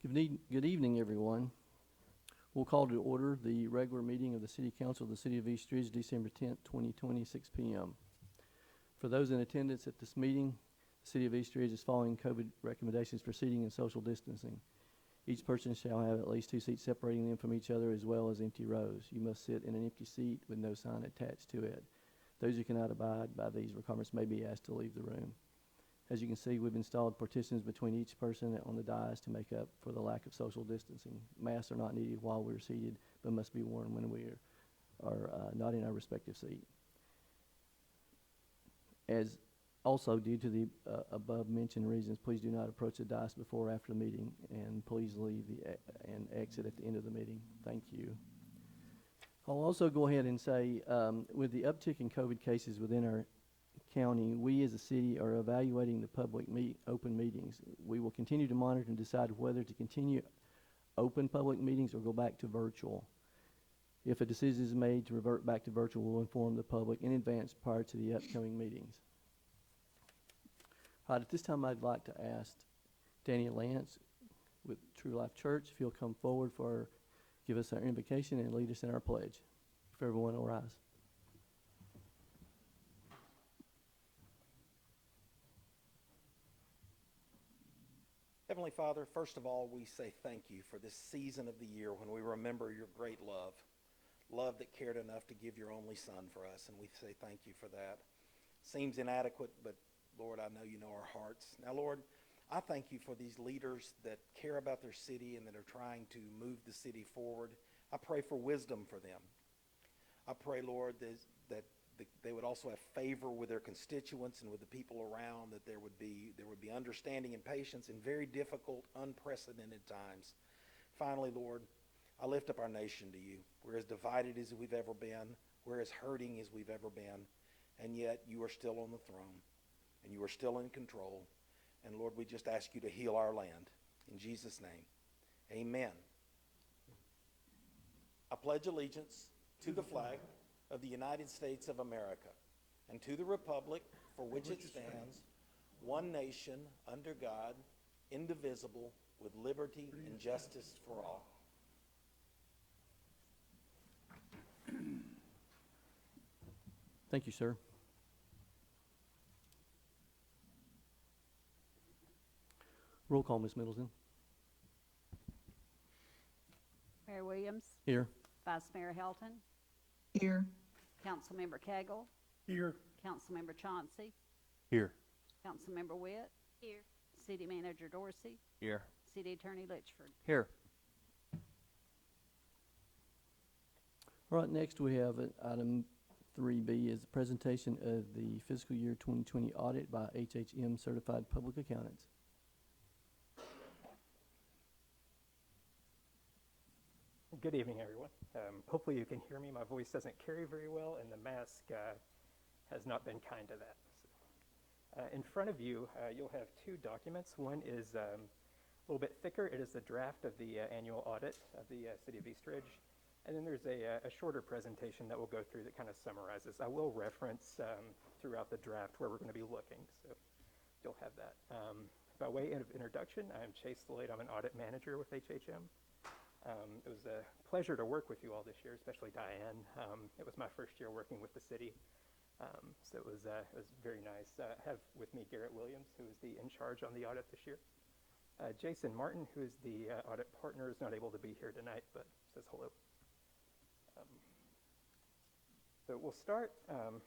Good evening, everyone. We'll call to order the regular meeting of the City Council of the City of East Ridge, December 10th, 2020, 6 p.m. For those in attendance at this meeting, the City of East Ridge is following COVID recommendations for seating and social distancing. Each person shall have at least 2 seats separating them from each other, as well as empty rows. You must sit in an empty seat with no sign attached to it. Those who cannot abide by these requirements may be asked to leave the room. As you can see, we've installed partitions between each person on the dais to make up for the lack of social distancing. Masks are not needed while we're seated, but must be worn when we are not in our respective seat. As also, due to the above mentioned reasons, please do not approach the dais before or after the meeting, and please leave and exit at the end of the meeting. Thank you. I'll also go ahead and say, with the uptick in COVID cases within our county, we as a city are evaluating the public open meetings. We will continue to monitor and decide whether to continue open public meetings or go back to virtual. If a decision is made to revert back to virtual, we'll inform the public in advance prior to the upcoming meetings. All right, at this time I'd like to ask Danny Lance with True Life Church if he'll come forward give us our invocation and lead us in our pledge. If everyone will rise. Heavenly Father, first of all, we say thank you for this season of the year when we remember your great love that cared enough to give your only Son for us, and we say thank you for that. Seems inadequate, but Lord, I know you know our hearts. Now, Lord, I thank you for these leaders that care about their city and that are trying to move the city forward. I pray for wisdom for them. I pray, Lord, that they would also have favor with their constituents and with the people around, that there would be understanding and patience in very difficult, unprecedented times. Finally, Lord, I lift up our nation to you. We're as divided as we've ever been. We're as hurting as we've ever been. And yet you are still on the throne, and you are still in control. And Lord, we just ask you to heal our land. In Jesus' name, amen. I pledge allegiance to the flag of the United States of America and to the republic for which it stands, one nation, under God, indivisible, with liberty and justice for all. Thank you, sir. Roll call, Ms. Middleton. Mayor Williams. Here. Vice Mayor Helton. Here. Councilmember Cagle. Here. Councilmember Chauncey. Here. Councilmember Witt. Here. City Manager Dorsey. Here. City Attorney Litchford. Here. All right, next we have item 3B is the presentation of the fiscal year 2020 audit by HHM Certified Public Accountants. Good evening, everyone. Hopefully you can hear me. My voice doesn't carry very well, and the mask has not been kind to that. So, in front of you, you'll have 2 documents. One is a little bit thicker. It is the draft of the annual audit of the City of East Ridge. And then there's a shorter presentation that we'll go through that kind of summarizes. I will reference throughout the draft where we're going to be looking, so you'll have that. By way of introduction, I'm Chase Slade. I'm an audit manager with HHM. It was a pleasure to work with you all this year, especially Diane. It was my first year working with the city, so it was very nice. I have with me Garrett Williams, who is the in charge on the audit this year. Jason Martin, who is the audit partner, is not able to be here tonight, but says hello. So we'll start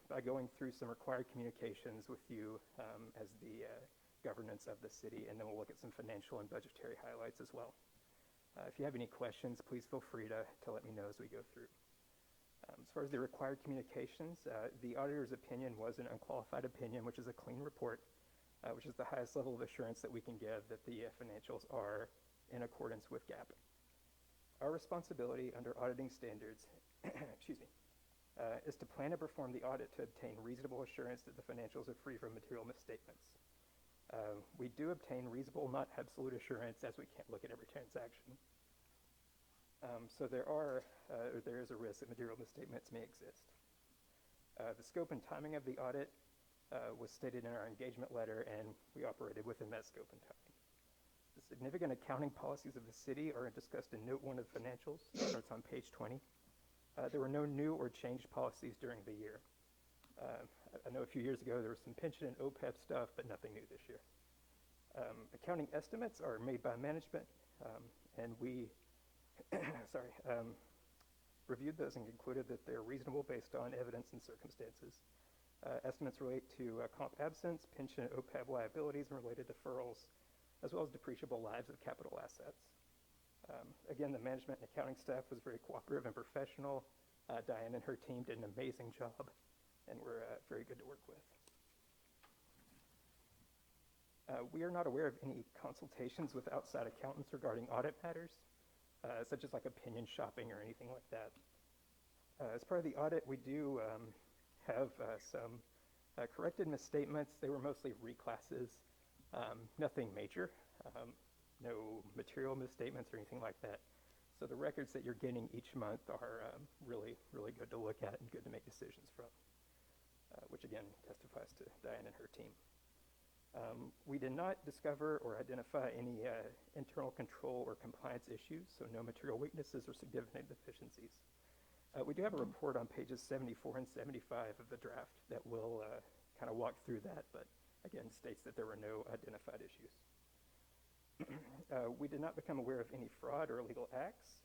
by going through some required communications with you as the governance of the city, and then we'll look at some financial and budgetary highlights as well. If you have any questions, please feel free to let me know as we go through. As far as the required communications, the auditor's opinion was an unqualified opinion, which is a clean report, which is the highest level of assurance that we can give that the financials are in accordance with GAAP. Our responsibility under auditing standards excuse me, is to plan and perform the audit to obtain reasonable assurance that the financials are free from material misstatements. We do obtain reasonable, not absolute assurance, as we can't look at every transaction. So there is a risk that material misstatements may exist. The scope and timing of the audit was stated in our engagement letter, and we operated within that scope and timing. The significant accounting policies of the city are discussed in Note 1 of financials. It starts on page 20. There were no new or changed policies during the year. I know a few years ago there was some pension and OPEB stuff, but nothing new this year. Accounting estimates are made by management, and we reviewed those and concluded that they're reasonable based on evidence and circumstances. Estimates relate to comp absence, pension and OPEB liabilities and related deferrals, as well as depreciable lives of capital assets. Again, the management and accounting staff was very cooperative and professional. Diane and her team did an amazing job, and were very good to work with. We are not aware of any consultations with outside accountants regarding audit matters, such as like opinion shopping or anything like that. As part of the audit, we do have some corrected misstatements. They were mostly reclasses, nothing major, no material misstatements or anything like that. So the records that you're getting each month are really, really good to look at and good to make decisions from, which again testifies to Diane and her team. We did not discover or identify any internal control or compliance issues, so no material weaknesses or significant deficiencies. We do have a report on pages 74 and 75 of the draft that will kind of walk through that, but again states that there were no identified issues. We did not become aware of any fraud or illegal acts.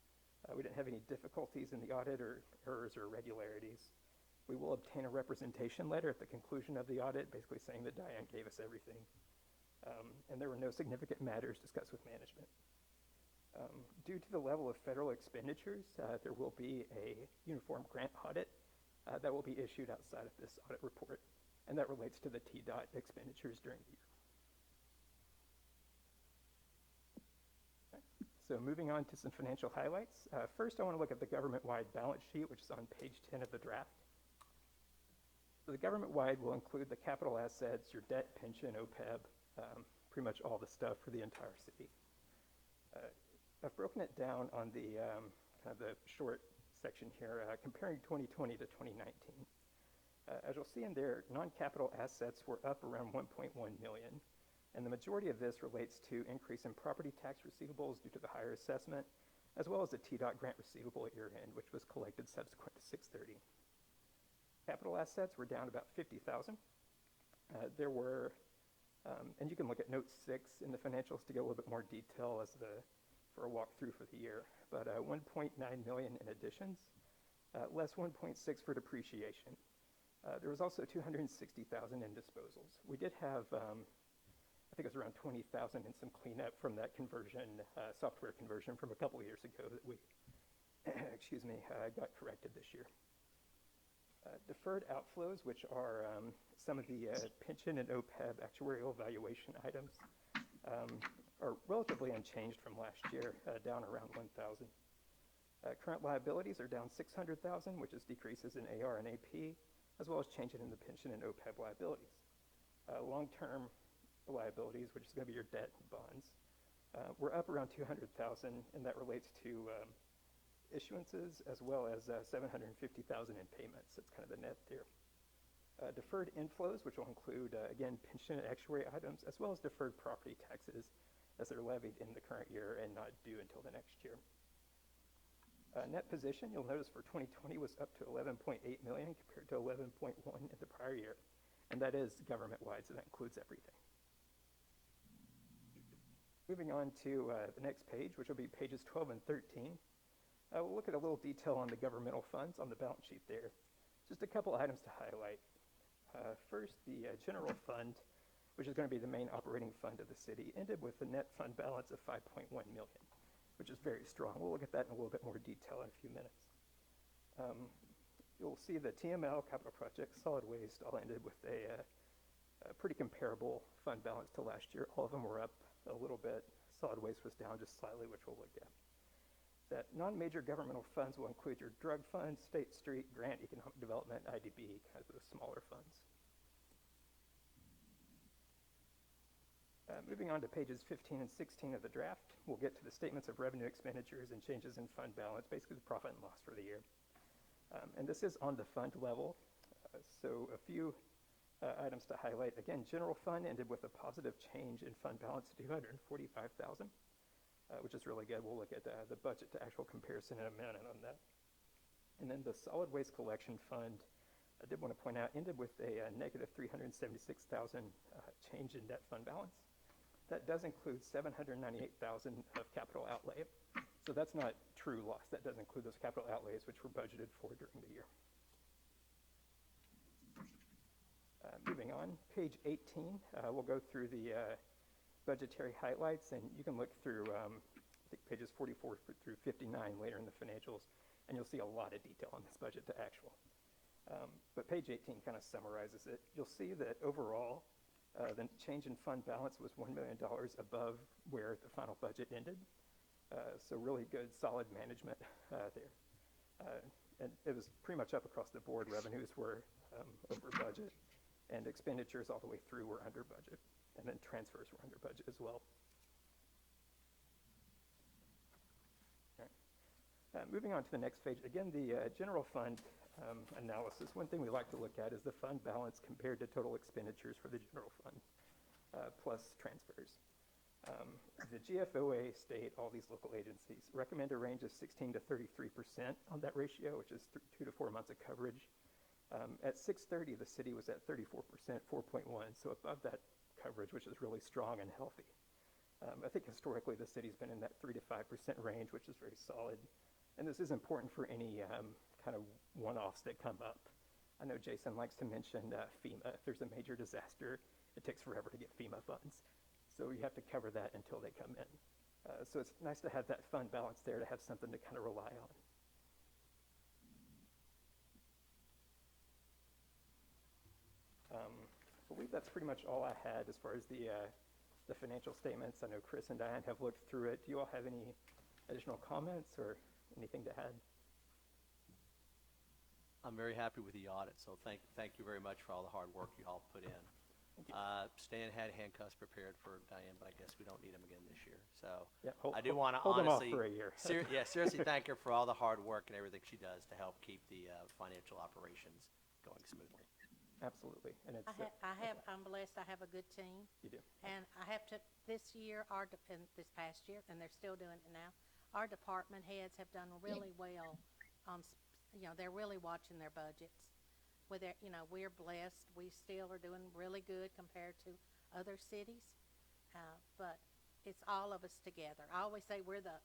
We didn't have any difficulties in the audit or errors or irregularities. We will obtain a representation letter at the conclusion of the audit, basically saying that Diane gave us everything. And there were no significant matters discussed with management. Due to the level of federal expenditures, there will be a uniform grant audit that will be issued outside of this audit report, and that relates to the TDOT expenditures during the year. So moving on to some financial highlights. First, I want to look at the government-wide balance sheet, which is on page 10 of the draft. So the government-wide will include the capital assets, your debt, pension, OPEB, pretty much all the stuff for the entire city. I've broken it down on the kind of the short section here, comparing 2020 to 2019. As you'll see in there, non-capital assets were up around 1.1 million. And the majority of this relates to increase in property tax receivables due to the higher assessment, as well as the TDOT grant receivable at year end, which was collected subsequent to 6/30. Capital assets were down about 50,000. There were, and you can look at note 6 in the financials to get a little bit more detail for a walkthrough for the year, but 1.9 million in additions, less 1.6 for depreciation. There was also 260,000 in disposals. We did have, I think it was around 20,000 in some cleanup from that conversion, software conversion from a couple of years ago that we, got corrected this year. Deferred outflows, which are some of the pension and OPEB actuarial valuation items, are relatively unchanged from last year, down around 1,000. Current liabilities are down 600,000, which is decreases in AR and AP, as well as changes in the pension and OPEB liabilities. Long-term liabilities, which is going to be your debt and bonds, we're up around 200,000, and that relates to issuances as well as 750,000 in payments. That's kind of the net there. Deferred inflows, which will include, again, pension and actuary items, as well as deferred property taxes as they're levied in the current year and not due until the next year. Net position, you'll notice for 2020 was up to 11.8 million compared to 11.1 in the prior year. And that is government-wide, so that includes everything. Moving on to the next page, which will be pages 12 and 13. We'll look at a little detail on the governmental funds on the balance sheet there. Just a couple items to highlight. First, the general fund, which is going to be the main operating fund of the city, ended with a net fund balance of 5.1 million, which is very strong. We'll look at that in a little bit more detail in a few minutes. You'll see the TML, capital projects, solid waste all ended with a pretty comparable fund balance to last year. All of them were up a little bit. Solid waste was down just slightly, which we'll look at. That non-major governmental funds will include your drug fund, state street, grant, economic development, IDB, kind of those smaller funds. Moving on to pages 15 and 16 of the draft, we'll get to the statements of revenue expenditures and changes in fund balance, basically the profit and loss for the year. And this is on the fund level. So a few items to highlight. Again, general fund ended with a positive change in fund balance of $245,000, which is really good. We'll look at the budget to actual comparison in a minute on that. And then the solid waste collection fund, I did want to point out, ended with a negative $376,000 change in net fund balance. That does include $798,000 of capital outlay. So that's not true loss. That does include those capital outlays, which were budgeted for during the year. Moving on, page 18, we'll go through the budgetary highlights, and you can look through I think pages 44 through 59 later in the financials, and you'll see a lot of detail on this budget to actual. But page 18 kind of summarizes it. You'll see that overall, the change in fund balance was $1 million above where the final budget ended. So really good, solid management there. And it was pretty much up across the board. Revenues were over budget, and expenditures all the way through were under budget, and then transfers were under budget as well. Moving on to the next page, again, the general fund analysis. One thing we like to look at is the fund balance compared to total expenditures for the general fund, plus transfers. The GFOA state, all these local agencies, recommend a range of 16 to 33% on that ratio, which is 2 to 4 months of coverage. At 6:30, the city was at 34%, 4.1, so above that coverage, which is really strong and healthy. I think historically the city's been in that 3 to 5% range, which is very solid. And this is important for any kind of one-offs that come up. I know Jason likes to mention FEMA. If there's a major disaster, it takes forever to get FEMA funds. So you have to cover that until they come in. So it's nice to have that fund balance there, to have something to kind of rely on. I believe that's pretty much all I had as far as the financial statements. I know Chris and Diane have looked through it. Do you all have any additional comments or anything to add? I'm very happy with the audit, so thank you very much for all the hard work you all put in. Stan had handcuffs prepared for Diane, but I guess we don't need them again this year. So Yeah, I do want to hold honestly, them off for a year. seriously thank her for all the hard work and everything she does to help keep the financial operations going smoothly. Absolutely. And it's, I'm blessed, I have a good team. you do. And I have to, this year, and this past year, and they're still doing it now, our department heads have done really well. They're really watching their budgets. With their, we're blessed. We still are doing really good compared to other cities. But it's all of us together. I always say we're the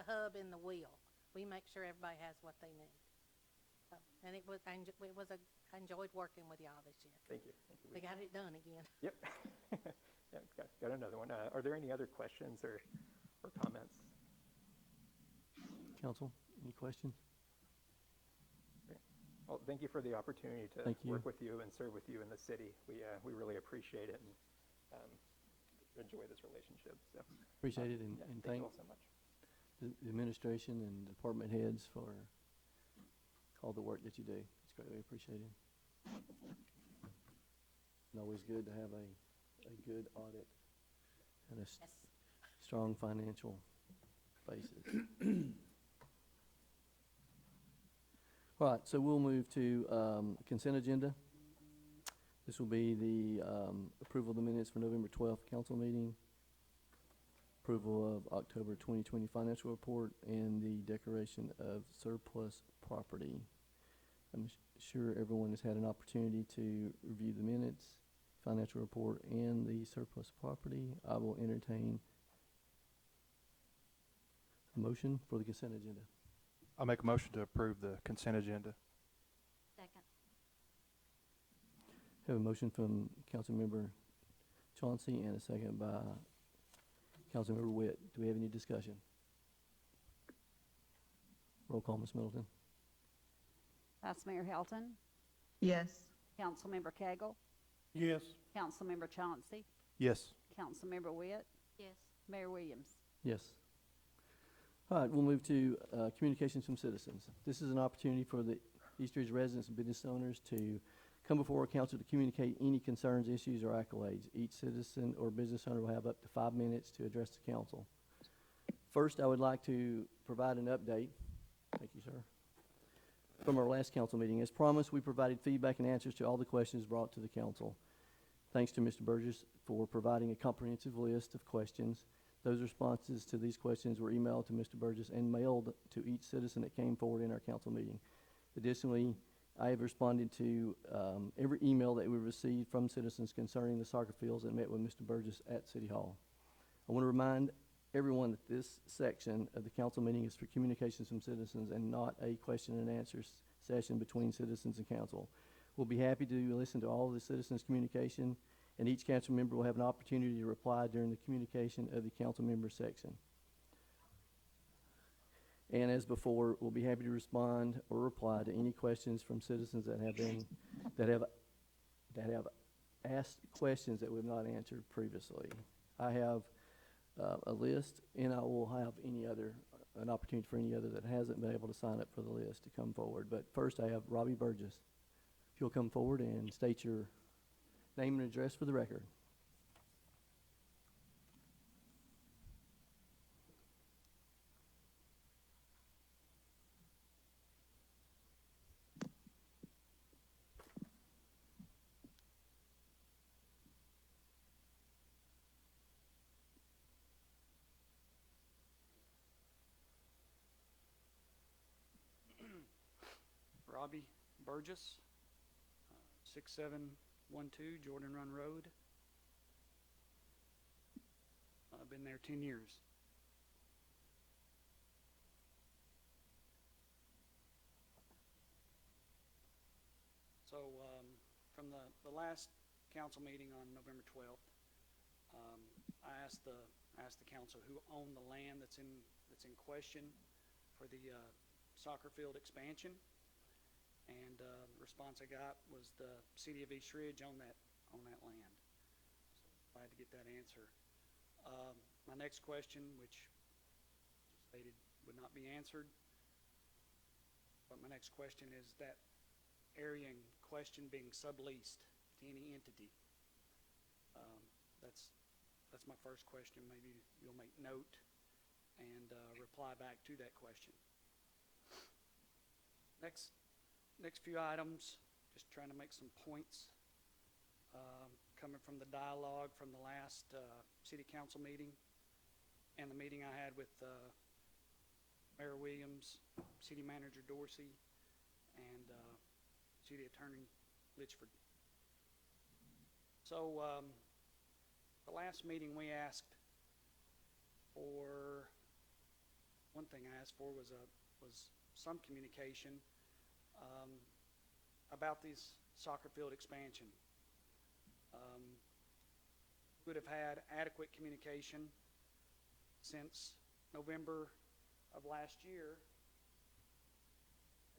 hub in the wheel. We make sure everybody has what they need. And I enjoyed working with y'all this year. Thank you. Thank you. We got it done again. Yep. Yeah, got another one. Are there any other questions or comments? Council, any questions? Great. Well, thank you for the opportunity to work with you and serve with you in the city. We really appreciate it and enjoy this relationship. So Appreciate it, and thank thank you all so much. the administration and department heads for all the work that you do. It's greatly appreciated. And always good to have a good audit and a strong financial basis. All right, so we'll move to consent agenda. This will be the approval of the minutes for November 12th council meeting, approval of October 2020 financial report, and the declaration of surplus property. I'm sure everyone has had an opportunity to review the minutes, financial report, and the surplus property. I will entertain a motion for the consent agenda. I'll make a motion to approve the consent agenda. Second. Have a motion from Councilmember Chauncey and a second by Councilmember Witt. Do we have any discussion? Roll call, Ms. Middleton. Vice Mayor Helton, Yes. Councilmember Cagle, Yes. Councilmember Chauncey, Yes. Councilmember Witt, Yes. Mayor Williams. Yes. All right, we'll move to communications from citizens. This is an opportunity for the East Ridge residents and business owners to come before council to communicate any concerns, issues, or accolades. Each citizen or business owner will have up to 5 minutes to address the council. First, I would like to provide an update. Thank you, sir. from our last council meeting. As promised, we provided feedback and answers to all the questions brought to the council. Thanks to Mr. Burgess for providing a comprehensive list of questions. Those responses to these questions were emailed to Mr. Burgess and mailed to each citizen that came forward in our council meeting. Additionally, I have responded to every email that we received from citizens concerning the soccer fields and met with Mr. Burgess at City Hall. I want to remind everyone that this section of the council meeting is for communications from citizens and not a question and answer session between citizens and council. We'll be happy to listen to all of the citizens' communication, and each council member will have an opportunity to reply during the communication of the council member section. And as before, we'll be happy to respond or reply to any questions from citizens that have asked questions that we've not answered previously. I have a list, and I will have an opportunity for any other that hasn't been able to sign up for the list to come forward. But first, I have Robbie Burgess. If you'll come forward and state your name and address for the record. Robbie Burgess, 6712 Jordan Run Road. I've been there 10 years. So from the last council meeting on November 12th, I asked the council who owned the land that's in question for the soccer field expansion. And the response I got was the city of East Ridge on that land. So I had to get that answer. My next question, which stated would not be answered, but my next question is that area in question being subleased to any entity. That's my first question. Maybe you'll make note and reply back to that question. Next few items, just trying to make some points coming from the dialogue from the last city council meeting and the meeting I had with Mayor Williams, City Manager Dorsey, and City Attorney Litchford. So the last meeting we asked for, one thing I asked for was some communication about this soccer field expansion. Would have had adequate communication since November of last year.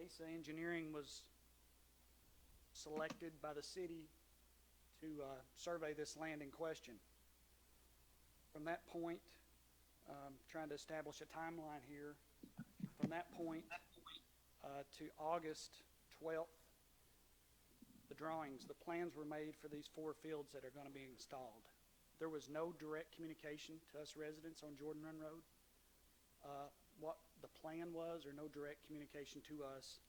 ASA Engineering was selected by the city to survey this land in question. From that point, trying to establish a timeline here, from that point to August 12th, the plans were made for these 4 fields that are going to be installed. There was no direct communication to us residents on Jordan Run Road. What the plan was, or no direct communication to us.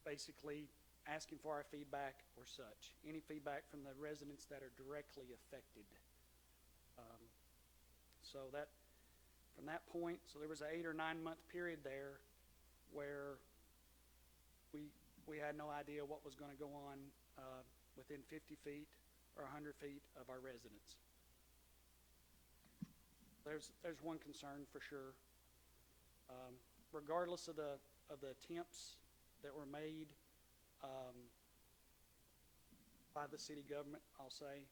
Basically asking for our feedback or such. Any feedback from the residents that are directly affected. So that, from that point, so there was an 8 or 9 month period there where we had no idea what was going to go on within 50 feet or 100 feet of our residents. There's one concern for sure. Regardless of the attempts that were made by the city government, I'll say,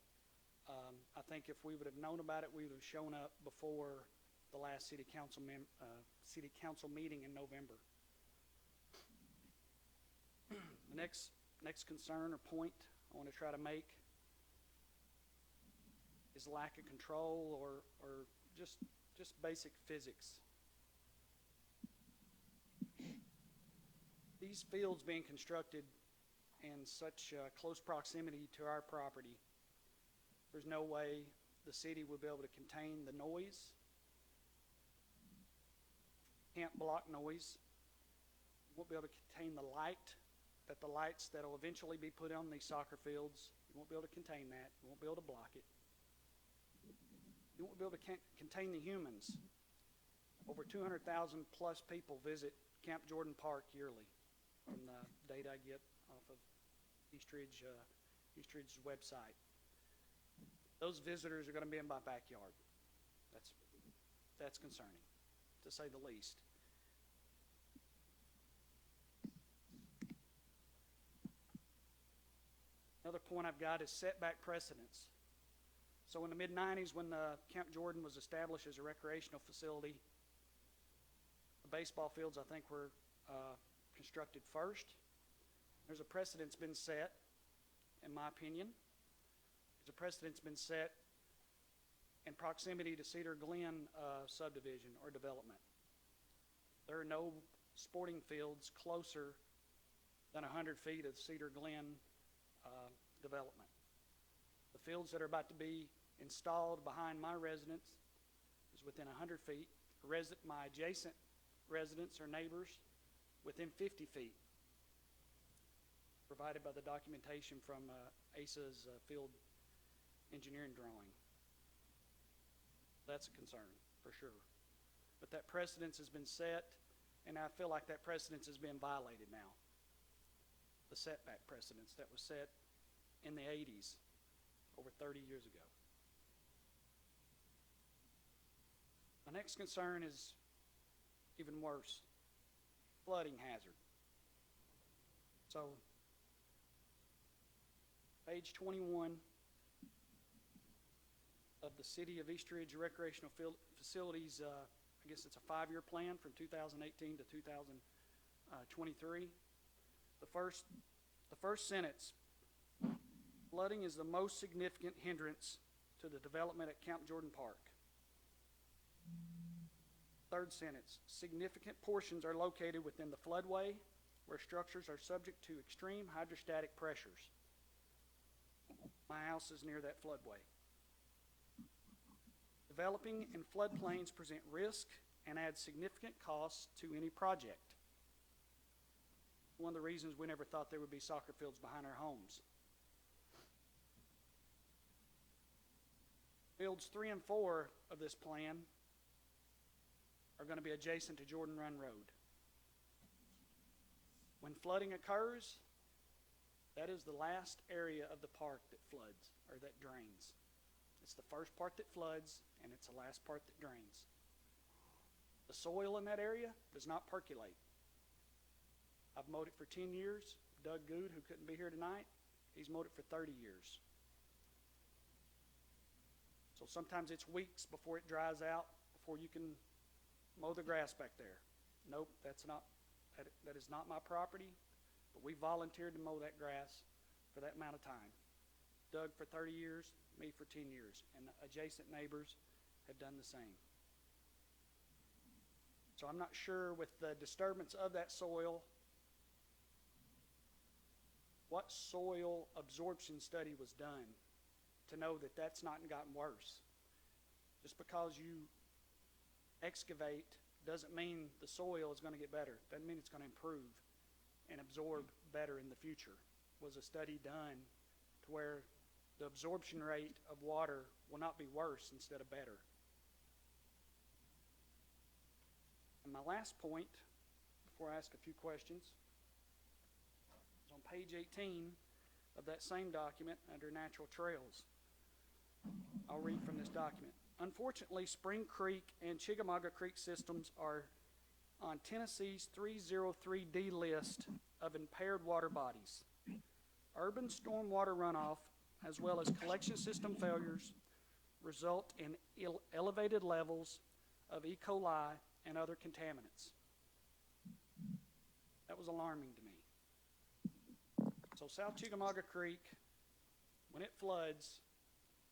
I think if we would have known about it, we would have shown up before the last city council meeting in November. The next concern or point I want to try to make is lack of control or just basic physics. These fields being constructed in such close proximity to our property, there's no way the city would be able to contain the noise. Can't block noise won't be able to contain the lights that'll eventually be put on these soccer fields. You won't be able to contain that. You won't be able to block it. You won't be able to contain the humans. Over 200,000 plus people visit Camp Jordan Park yearly, from the data I get off of Eastridge's website. Those visitors are going to be in my backyard. That's concerning, to say the least. Another point I've got is setback precedents. So in the mid-90s, when Camp Jordan was established as a recreational facility, the baseball fields, I think, were constructed first. There's a precedent's been set, in my opinion. There's a precedent's been set in proximity to Cedar Glen subdivision or development. There are no sporting fields closer than 100 feet of Cedar Glen development. The fields that are about to be installed behind my residence is within 100 feet. My adjacent residents or neighbors within 50 feet, provided by the documentation from ASA's field engineering drawing. That's a concern, for sure. But that precedence has been set, and I feel like that precedence has been violated now. The setback precedence that was set in the 80s, over 30 years ago. My next concern is even worse, flooding hazard. So, page 21 of the City of Eastridge Recreational Facilities, I guess it's a 5-year plan from 2018 to 2023. The first sentence, flooding is the most significant hindrance to the development at Camp Jordan Park. Third sentence, significant portions are located within the floodway where structures are subject to extreme hydrostatic pressures. My house is near that floodway. Developing in floodplains present risk and add significant costs to any project. One of the reasons we never thought there would be soccer fields behind our homes. Fields 3 and 4 of this plan are going to be adjacent to Jordan Run Road. When flooding occurs, that is the last area of the park that floods, or that drains. It's the first part that floods, and it's the last part that drains. The soil in that area does not percolate. I've mowed it for 10 years. Doug Good, who couldn't be here tonight, he's mowed it for 30 years. So sometimes it's weeks before it dries out, before you can mow the grass back there. Nope, that is not my property, but we volunteered to mow that grass for that amount of time. Doug for 30 years, me for 10 years, and adjacent neighbors have done the same. So I'm not sure with the disturbance of that soil, what soil absorption study was done to know that that's not gotten worse. Just because you excavate doesn't mean the soil is going to get better. Doesn't mean it's going to improve and absorb better in the future. Was a study done to where the absorption rate of water will not be worse instead of better. And my last point, before I ask a few questions, is on page 18 of that same document under Natural Trails. I'll read from this document. Unfortunately, Spring Creek and Chickamauga Creek systems are on Tennessee's 303D list of impaired water bodies. Urban stormwater runoff, as well as collection system failures, result in elevated levels of E. coli and other contaminants. That was alarming to me. So South Chickamauga Creek, when it floods,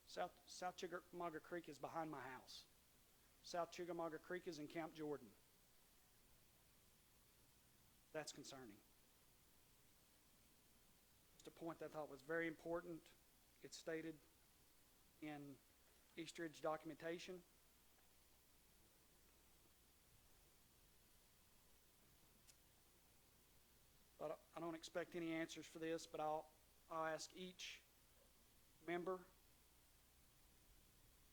South Chickamauga Creek is behind my house. South Chickamauga Creek is in Camp Jordan. That's concerning. Just a point that I thought was very important. It's stated in Eastridge documentation. I don't expect any answers for this, but I'll ask each member.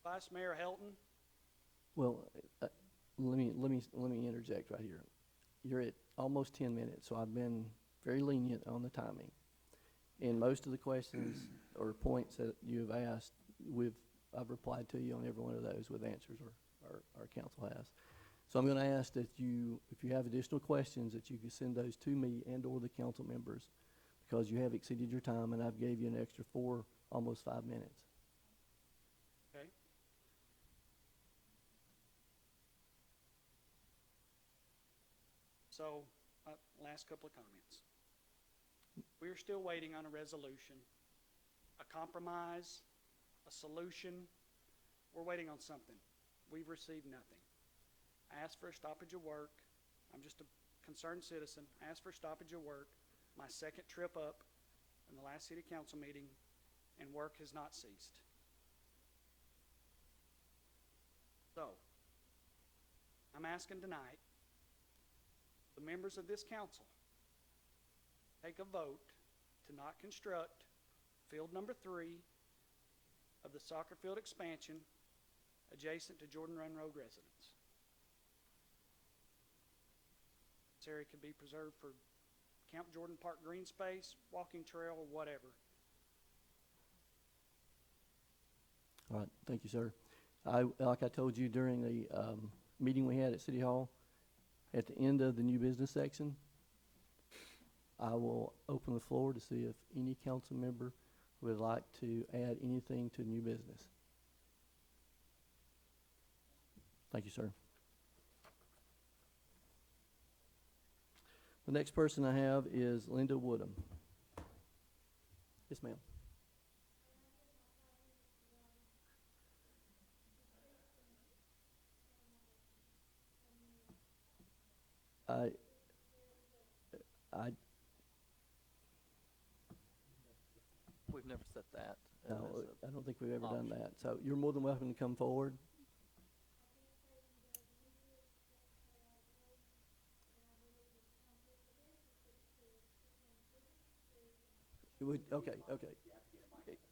Vice Mayor Helton, Well, let me interject right here. You're at almost 10 minutes, so I've been very lenient on the timing. And most of the questions or points that you have asked, I've replied to you on every one of those with answers, or our council has. So I'm going to ask that if you have additional questions, that you can send those to me and/or the council members, because you have exceeded your time, and I've gave you an extra 4, almost 5 minutes. okay? So, last couple of comments. We're still waiting on a resolution, a compromise, a solution. We're waiting on something. We've received nothing. I asked for a stoppage of work. I'm just a concerned citizen. I asked for a stoppage of work, my second trip up in the last city council meeting, and work has not ceased. So, I'm asking tonight, the members of this council take a vote to not construct field number 3 of the soccer field expansion adjacent to Jordan Run Road residents. This area could be preserved for Camp Jordan Park green space, walking trail, or whatever. All right, thank you, sir. Like I told you during the meeting we had at City Hall, at the end of the new business section, I will open the floor to see if any council member would like to add anything to new business. Thank you, sir. The next person I have is Linda Woodham. Yes, ma'am. We've never set that. No, I don't think we've ever done that. So you're more than welcome to come forward. Okay.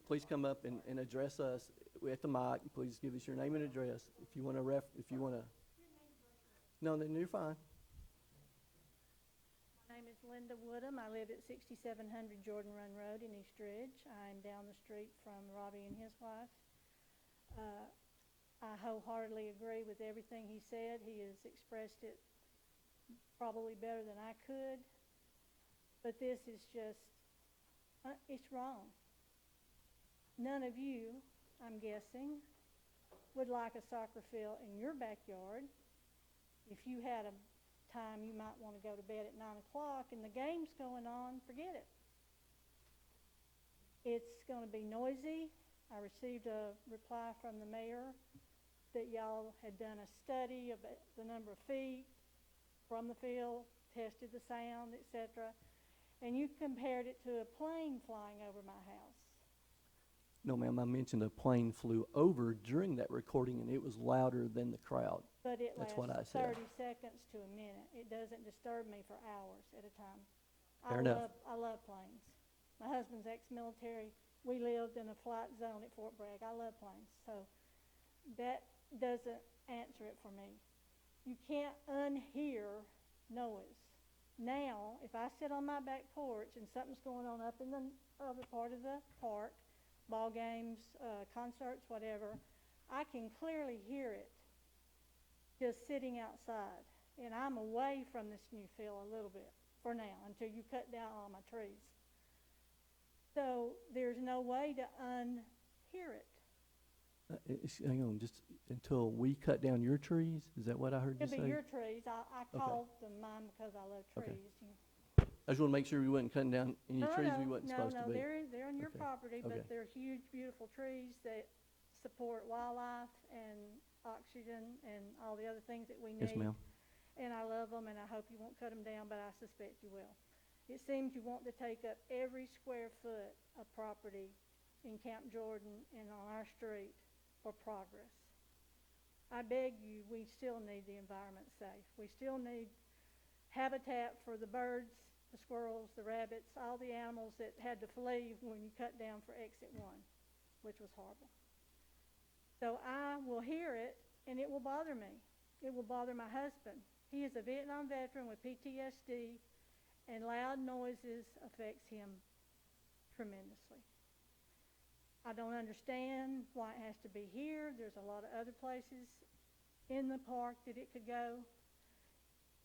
Please come up and address us at the mic. Please give us your name and address. If you want to No, then you're fine. My name is Linda Woodham. I live at 6700 Jordan Run Road in East Ridge. I'm down the street from Robbie and his wife. I wholeheartedly agree with everything he said. He has expressed it probably better than I could. But this is just, it's wrong. None of you, I'm guessing, would like a soccer field in your backyard. If you had a time you might want to go to bed at 9 o'clock and the game's going on, forget it. It's going to be noisy. I received a reply from the mayor that y'all had done a study of the number of feet from the field, tested the sound, etc., and you compared it to a plane flying over my house. No, ma'am, I mentioned a plane flew over during that recording, and it was louder than the crowd. But it That's lasts what I said. 30 seconds to a minute. It doesn't disturb me for hours at a time. Fair enough. I love planes. My husband's ex-military. We lived in a flight zone at Fort Bragg. I love planes. So that doesn't answer it for me. You can't unhear noise. Now, if I sit on my back porch and something's going on up in the other part of the park, ball games, concerts, whatever, I can clearly hear it just sitting outside. And I'm away from this new field a little bit for now until you cut down all my trees. So there's no way to unhear it. Hang on, just until we cut down your trees? Is that what I heard you Could say? be your trees. I Okay. called them mine because I love Okay. trees. I just want to make sure we wasn't cutting down any trees we wasn't supposed to be. They're on your Okay. property, Okay. but they're huge, beautiful trees that support wildlife and oxygen and all the other things that we need. Yes, ma'am. And I love them, and I hope you won't cut them down, but I suspect you will. It seems you want to take up every square foot of property in Camp Jordan and on our street for progress. I beg you, we still need the environment safe. We still need habitat for the birds the squirrels, the rabbits, all the animals that had to flee when you cut down for exit 1, which was horrible. So I will hear it, and it will bother me. It will bother my husband. He is a Vietnam veteran with PTSD, and loud noises affects him tremendously. I don't understand why it has to be here. There's a lot of other places in the park that it could go.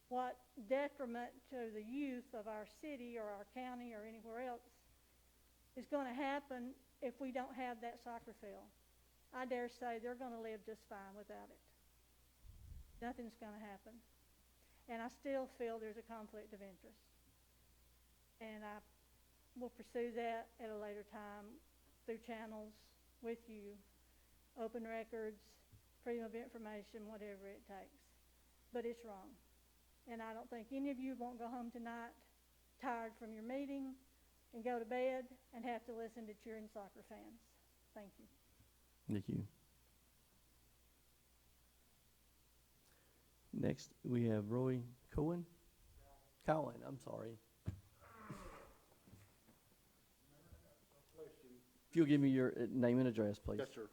What detriment to the youth of our city or our county or anywhere else is going to happen if we don't have that soccer field? I dare say they're going to live just fine without it. Nothing's going to happen. And I still feel there's a conflict of interest. And I will pursue that at a later time through channels with you, open records, freedom of information, whatever it takes. But it's wrong. And I don't think any of you won't go home tonight tired from your meeting and go to bed and have to listen to cheering soccer fans. Thank you. Thank you. Next, we have Roy Cowan. Cowan, I'm sorry. If you'll give me your name and address, please. Yes, sir.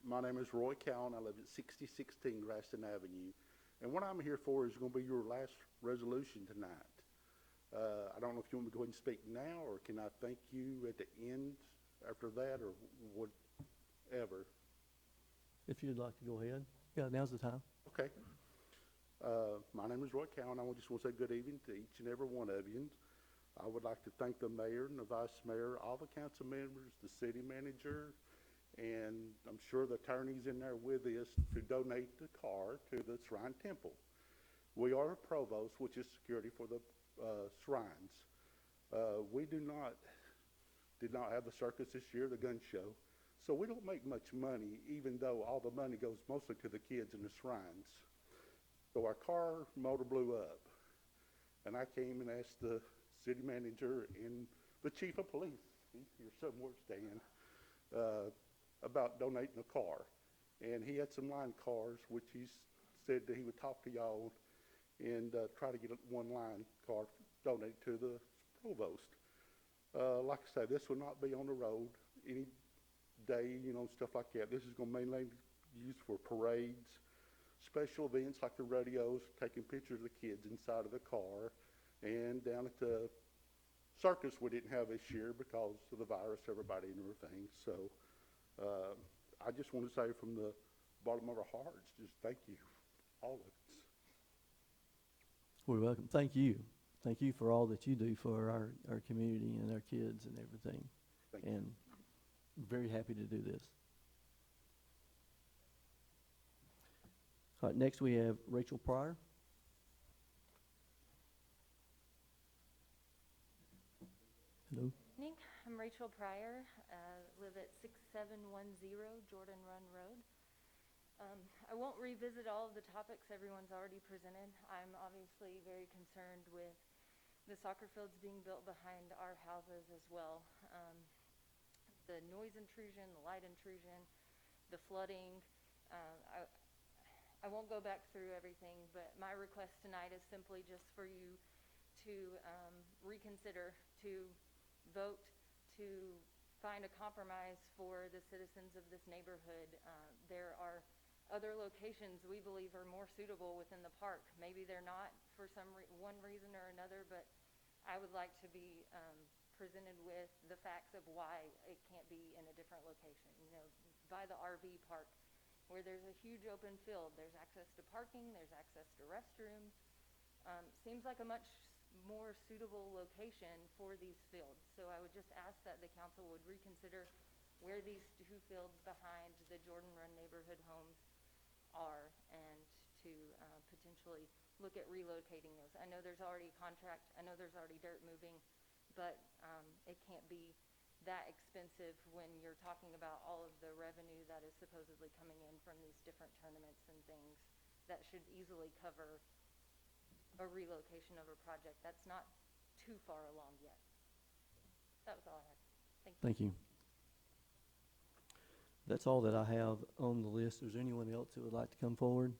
My name is Roy Cowan. I live at 6016 Graston Avenue. And what I'm here for is going to be your last resolution tonight. I don't know if you want me to go ahead and speak now, or can I thank you at the end after that, or whatever? If you'd like to go ahead. Yeah, now's the time. Okay. My name is Roy Cowan. I just want to say good evening to each and every one of you. I would like to thank the mayor and the vice mayor, all the council members, the city manager, and I'm sure the attorney's in there with us to donate the car to the Shrine Temple. We are a provost, which is security for the shrines. We did not have the circus this year, the gun show, so we don't make much money, even though all the money goes mostly to the kids in the shrines. So our car motor blew up, and I came and asked the city manager and the chief of police, he's here somewhere, Stan, about donating a car. And he had some line cars, which he said that he would talk to y'all and try to get one line car donated to the provost. Like I say, this will not be on the road any day, stuff like that. This is going to mainly be used for parades, special events like the rodeos, taking pictures of the kids inside of the car, and down at the circus we didn't have this year because of the virus, everybody and everything. So I just want to say from the bottom of our hearts, just thank you, all of us. We're welcome. Thank you. Thank you for all that you do for our community and our kids and everything. Thank you. And I'm very happy to do this. All right, next we have Rachel Pryor. Hello. Evening. I'm Rachel Pryor, live at 6710 Jordan Run Road. I won't revisit all of the topics everyone's already presented. I'm obviously very concerned with the soccer fields being built behind our houses as well. The noise intrusion, the light intrusion, the flooding. I won't go back through everything, but my request tonight is simply just for you to reconsider, to vote to find a compromise for the citizens of this neighborhood. There are other locations we believe are more suitable within the park. Maybe they're not for one reason or another, but I would like to be presented with the facts of why it can't be in a different location. By the RV park, where there's a huge open field, there's access to parking, there's access to restrooms. Seems like a much more suitable location for these fields. So I would just ask that the council would reconsider where these two fields behind the Jordan Run neighborhood homes are, and to potentially look at relocating those. I know there's already a contract, I know there's already dirt moving, but it can't be that expensive when you're talking about all of the revenue that is supposedly coming in from these different tournaments and things that should easily cover a relocation of a project that's not too far along yet. That was all I had. Thank you. Thank you. That's all that I have on the list. Is there anyone else who would like to come forward?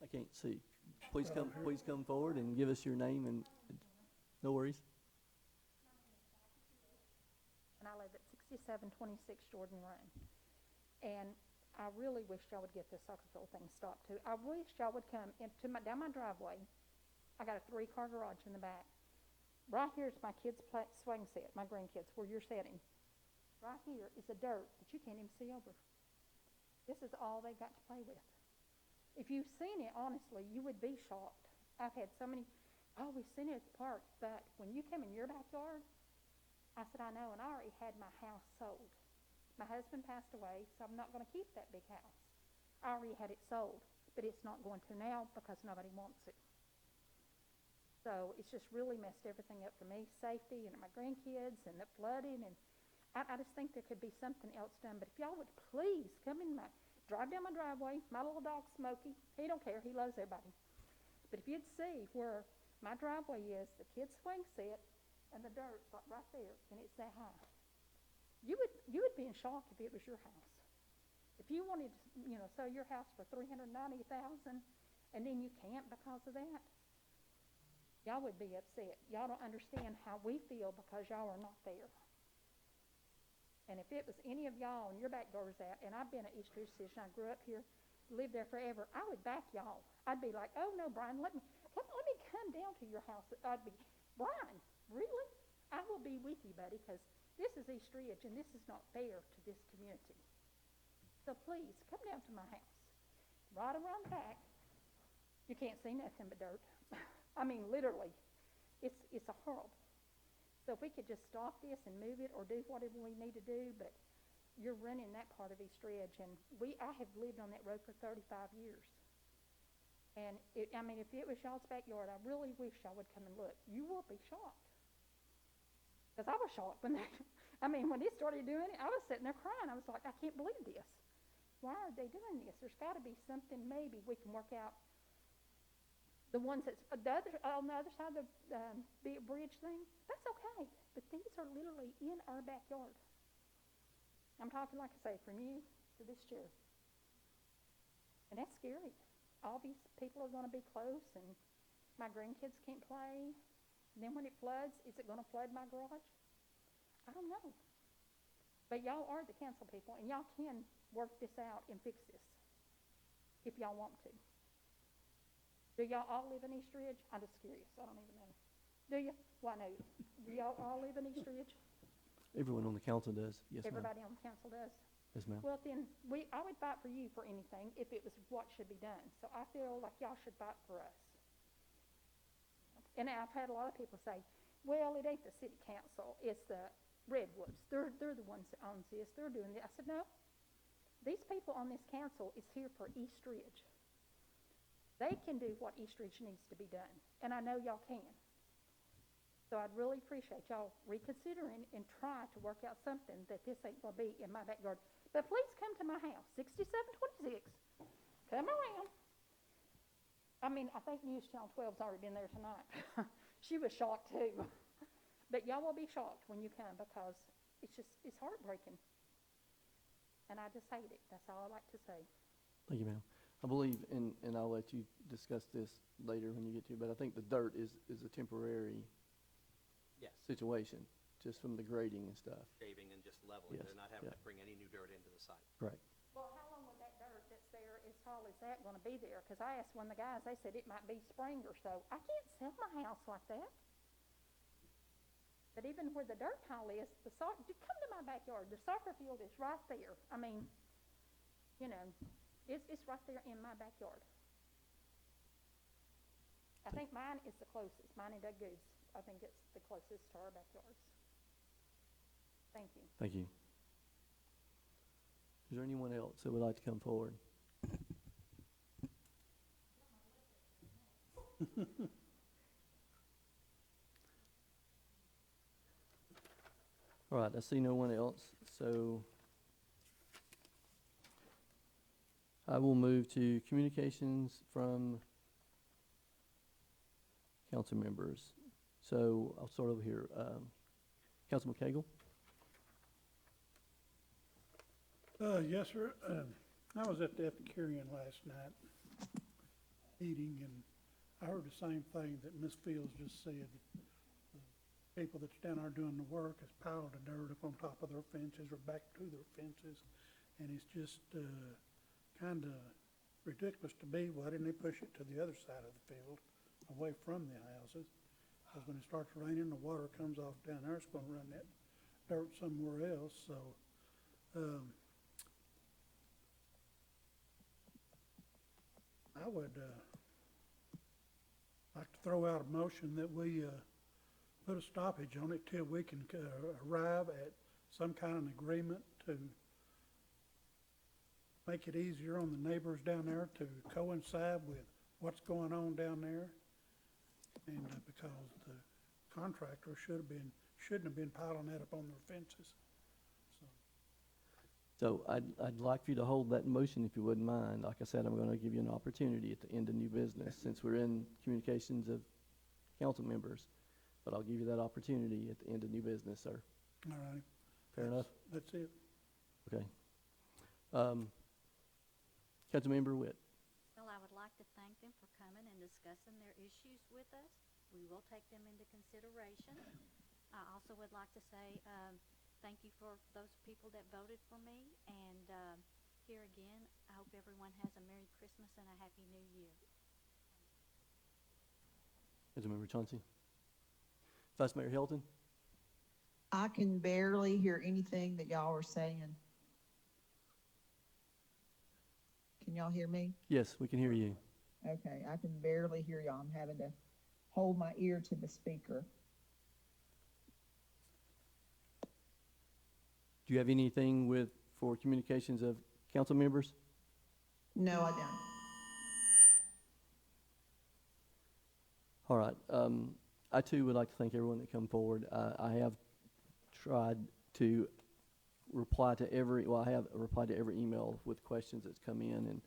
I can't see. please come forward and give us your name and, no worries. And I live at 6726 Jordan Run. And I really wish y'all would get this soccer field thing stopped too. I wish y'all would come down my driveway. I got a 3-car garage in the back. Right here is my kids' swing set, my grandkids, where you're sitting. Right here is the dirt that you can't even see over. This is all they got to play with. If you've seen it, honestly, you would be shocked. I've had so many, oh, we've seen it at the park, but when you come in your backyard, I said, I know, and I already had my house sold. My husband passed away, so I'm not going to keep that big house. I already had it sold, but it's not going to now because nobody wants it. So it's just really messed everything up for me, safety, and my grandkids, and the flooding, and I just think there could be something else done. But if y'all would please come in drive down my driveway, my little dog Smokey, he don't care, he loves everybody. But if you'd see where my driveway is, the kids' swing set, and the dirt's like right there, and it's that high. You would be in shock if it was your house. If you wanted to, sell your house for $390,000, and then you can't because of that, y'all would be upset. Y'all don't understand how we feel because y'all are not there. And if it was any of y'all and your back door's out, and I've been at East Ridge Decision, I grew up here, lived there forever, I would back y'all. I'd be like, oh no, Brian, let me come down to your house. I'd be, Brian, really? I will be with you, buddy, because this is East Ridge, and this is not fair to this community. So please, come down to my house. Right around the back, you can't see nothing but dirt. I mean, literally, it's a horrible. So if we could just stop this and move it or do whatever we need to do, but you're running that part of East Ridge, and I have lived on that road for 35 years. And if it was y'all's backyard, I really wish y'all would come and look. You will be shocked. Because I was shocked when when they started doing it, I was sitting there crying. I was like, I can't believe this. Why are they doing this? There's got to be something maybe we can work out. The ones that's on the other side of the bridge thing, that's okay. But these are literally in our backyard. I'm talking, like I say, from you to this chair. And that's scary. All these people are going to be close, and my grandkids can't play. And then when it floods, is it going to flood my garage? I don't know. But y'all are the council people, and y'all can work this out and fix this if y'all want to. Do y'all all live in East Ridge? I'm just curious. I don't even know. Do you? Well, I know. Do y'all all live in East Ridge? Everyone on the council does. Yes, ma'am. Everybody on the council does? Yes, ma'am. Well, then, I would fight for you for anything if it was what should be done. So I feel like y'all should fight for us. And I've had a lot of people say, well, it ain't the city council. It's the Redwoods. They're the ones that owns this. They're doing this. I said, no. These people on this council is here for East Ridge. They can do what East Ridge needs to be done, and I know y'all can. So I'd really appreciate y'all reconsidering and try to work out something that this ain't going to be in my backyard. But please come to my house, 6726. Come around. I think News Channel 12's already been there tonight. She was shocked too. But y'all will be shocked when you come because it's heartbreaking. And I just hate it. That's all I like to say. Thank you, ma'am. I believe, and I'll let you discuss this later when you get to it, but I think the dirt is a temporary Yes, situation, just from the grading and stuff. shaving and just leveling. Yes, They're not having yeah. to bring any new dirt into the site. Right. Well, how long would that dirt that's there as tall as that going to be there? Because I asked one of the guys, they said it might be spring or so. I can't sell my house like that. But even where the dirt pile is, come to my backyard. The soccer field is right there. It's right there in my backyard. I think mine is the closest. Mine and Doug Goods. I think it's the closest to our backyards. Thank you. Thank you. Is there anyone else that would like to come forward? All right, I see no one else, so I will move to communications from council members. So I'll start over here. Councilman Cagle? Yes, sir. I was at the Epicurean last night, eating, and I heard the same thing that Ms. Fields just said. The people that's down there doing the work has piled the dirt up on top of their fences or back to their fences. And it's just, kinda ridiculous to me. Why didn't they push it to the other side of the field, away from the houses? Because when it starts raining, the water comes off down there, it's gonna run that dirt somewhere else, so, I would, like to throw out a motion that we, put a stoppage on it till we can, arrive at some kind of agreement to make it easier on the neighbors down there to coincide with what's going on down there. And, because the contractor shouldn't have been piling that up on their fences. So I'd like for you to hold that motion if you wouldn't mind. Like I said, I'm gonna give you an opportunity at the end of new business, since we're in communications of council members. But I'll give you that opportunity at the end of new business, sir. All right. Fair enough? That's it. Okay. Councilmember Witt. Well, I would like to thank them for coming and discussing their issues with us. We will take them into consideration. I also would like to say, thank you for those people that voted for me. And, here again, I hope everyone has a Merry Christmas and a Happy New Year. Councilmember Chauncey. Vice Mayor Hilton. I can barely hear anything that y'all are saying. Can y'all hear me? Yes, we can hear you. Okay, I can barely hear y'all. I'm having to hold my ear to the speaker. Do you have anything for communications of council members? No, I don't. All right. I too would like to thank everyone that come forward. I have tried to reply to I have replied to every email with questions that's come in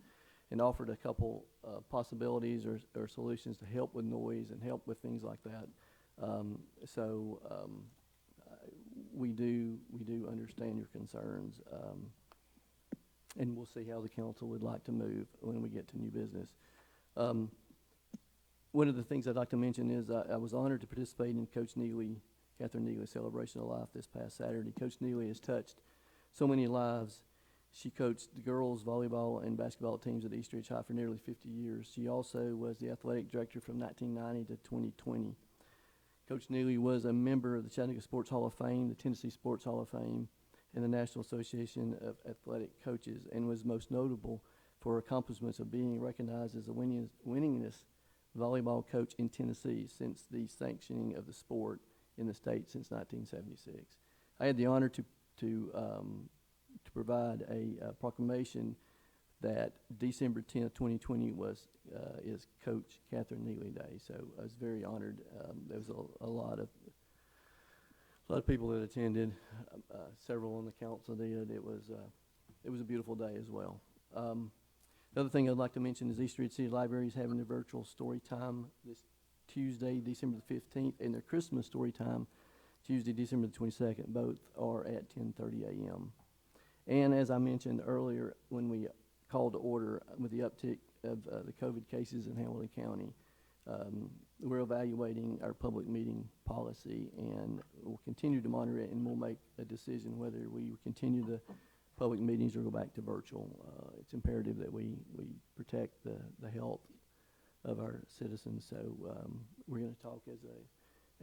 and offered a couple possibilities or solutions to help with noise and help with things like that. We do understand your concerns, and we'll see how the council would like to move when we get to new business. One of the things I'd like to mention is I was honored to participate in Catherine Neely's Celebration of Life this past Saturday. Coach Neely has touched so many lives. She coached the girls volleyball and basketball teams at East Ridge High for nearly 50 years. She also was the athletic director from 1990 to 2020. Coach Neely was a member of the Chattanooga Sports Hall of Fame, the Tennessee Sports Hall of Fame, and the National Association of Athletic Coaches, and was most notable for her accomplishments of being recognized as the winningest volleyball coach in Tennessee since the sanctioning of the sport in the state since 1976. I had the honor to provide a proclamation that December 10th, 2020 is Coach Catherine Neely Day. So I was very honored. There was a lot of people that attended. Several on the council did. It was a beautiful day as well. The other thing I'd like to mention is East Ridge City Library is having a virtual story time this Tuesday, December the 15th, and their Christmas story time Tuesday, December the 22nd. Both are at 10:30 a.m. And as I mentioned earlier, when we called to order with the uptick of the COVID cases in Hamilton County, we're evaluating our public meeting policy, and we'll continue to monitor it, and we'll make a decision whether we continue the public meetings or go back to virtual. It's imperative that we protect the health of our citizens. So we're going to talk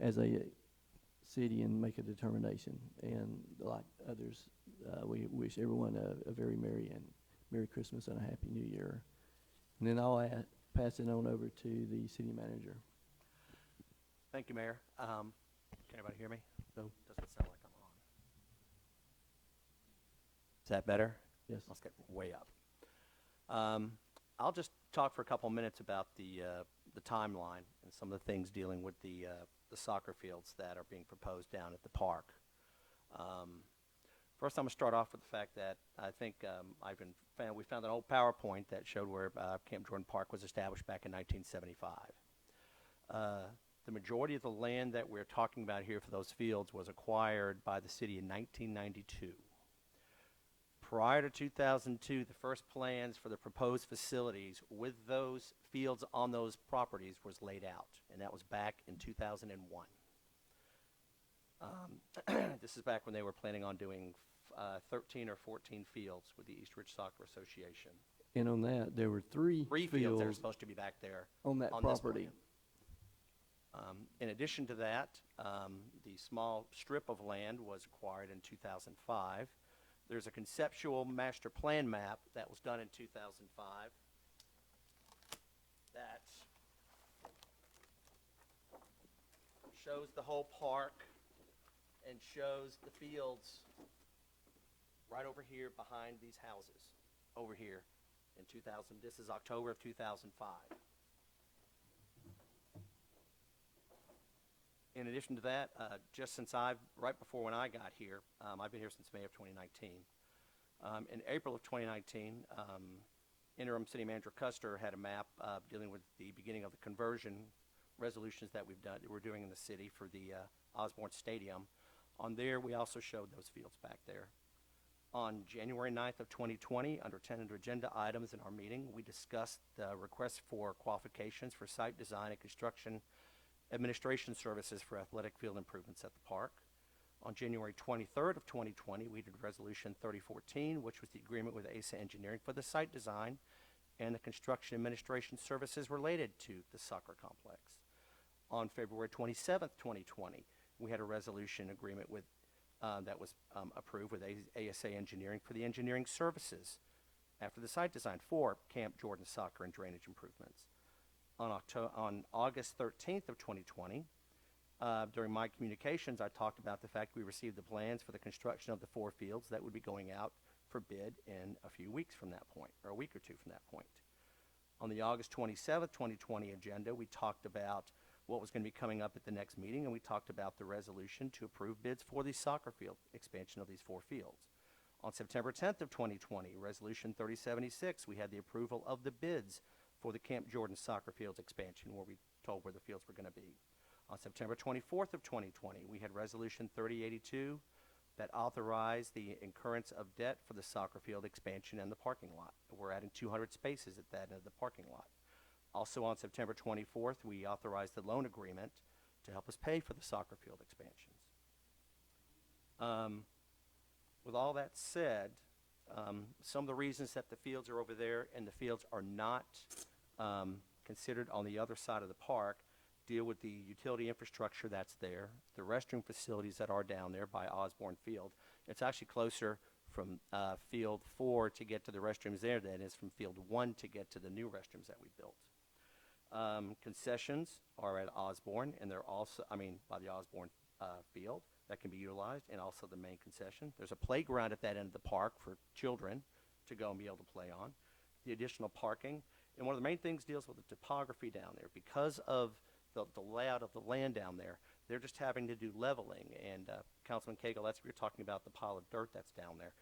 as a city and make a determination. And like others, we wish everyone a very Merry Christmas and a Happy New Year. And then I'll pass it on over to the city manager. Thank you, Mayor. Can everybody hear me? No. Doesn't sound like I'm on. Is that better? Yes. Let's get way up. I'll just talk for a couple minutes about the timeline and some of the things dealing with the soccer fields that are being proposed down at the park. First, I'm going to start off with the fact that I think we found an old PowerPoint that showed where Camp Jordan Park was established back in 1975. The majority of the land that we're talking about here for those fields was acquired by the city in 1992. Prior to 2002, the first plans for the proposed facilities with those fields on those properties was laid out, and that was back in 2001. This is back when they were planning on doing 13 or 14 fields with the East Ridge Soccer Association. And on that, there were three Three fields that are fields supposed to be back there on that this property. plan. In addition to that, the small strip of land was acquired in 2005. There's a conceptual master plan map that was done in 2005 that shows the whole park and shows the fields right over here behind these houses, over here in 2000. This is October of 2005. In addition to that, just since right before when I got here, I've been here since May of 2019. In April of 2019, interim city manager Custer had a map dealing with the beginning of the conversion resolutions that we're doing in the city for the Osborne Stadium. On there, we also showed those fields back there. On January 9th of 2020, under tentative agenda items in our meeting, we discussed the request for qualifications for site design and construction administration services for athletic field improvements at the park. On January 23rd of 2020, we did Resolution 3014, which was the agreement with ASA Engineering for the site design and the construction administration services related to the soccer complex. On February 27th, 2020, we had a resolution agreement with that was approved with ASA Engineering for the engineering services after the site design for Camp Jordan soccer and drainage improvements. On August 13th of 2020, during my communications, I talked about the fact we received the plans for the construction of the 4 fields that would be going out for bid in a few weeks from that point, or a week or two from that point. On the August 27th, 2020 agenda, we talked about what was going to be coming up at the next meeting, and we talked about the resolution to approve bids for the soccer field expansion of these 4 fields. On September 10th of 2020, Resolution 3076, we had the approval of the bids for the Camp Jordan soccer fields expansion, where we told where the fields were going to be. On September 24th of 2020, we had Resolution 3082 that authorized the incurrence of debt for the soccer field expansion and the parking lot. We're adding 200 spaces at that end of the parking lot. Also on September 24th, we authorized the loan agreement to help us pay for the soccer field expansions. With all that said, some of the reasons that the fields are over there and the fields are not considered on the other side of the park deal with the utility infrastructure that's there, the restroom facilities that are down there by Osborne Field. It's actually closer from Field 4 to get to the restrooms there than it is from Field 1 to get to the new restrooms that we built. Concessions are at Osborne, and they're also, by the Osborne field that can be utilized, and also the main concession. There's a playground at that end of the park for children to go and be able to play on. The additional parking, and one of the main things deals with the topography down there. Because of the layout of the land down there, they're just having to do leveling, and Councilman Cagle, that's what you're talking about, the pile of dirt that's down there.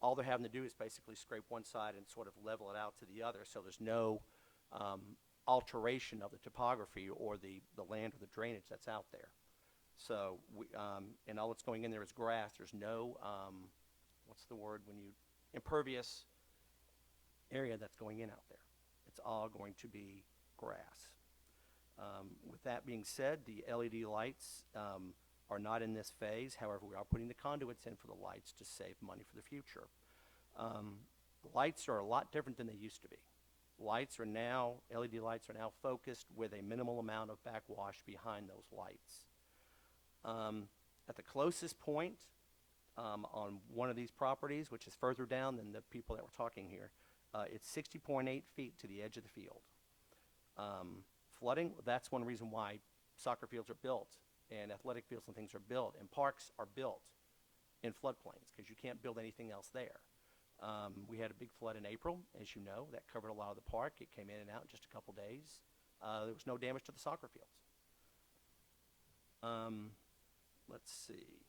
All they're having to do is basically scrape one side and sort of level it out to the other, so there's no alteration of the topography or the land or the drainage that's out there. So, and all that's going in there is grass. There's no, impervious area that's going in out there. It's all going to be grass. With that being said, the LED lights are not in this phase. However, we are putting the conduits in for the lights to save money for the future. The lights are a lot different than they used to be. LED lights are now focused with a minimal amount of backwash behind those lights. At the closest point on one of these properties, which is further down than the people that were talking here, it's 60.8 feet to the edge of the field. Flooding, that's one reason why soccer fields are built and athletic fields and things are built and parks are built in floodplains because you can't build anything else there. We had a big flood in April, as you know, that covered a lot of the park. It came in and out in just a couple days. There was no damage to the soccer fields. Let's see.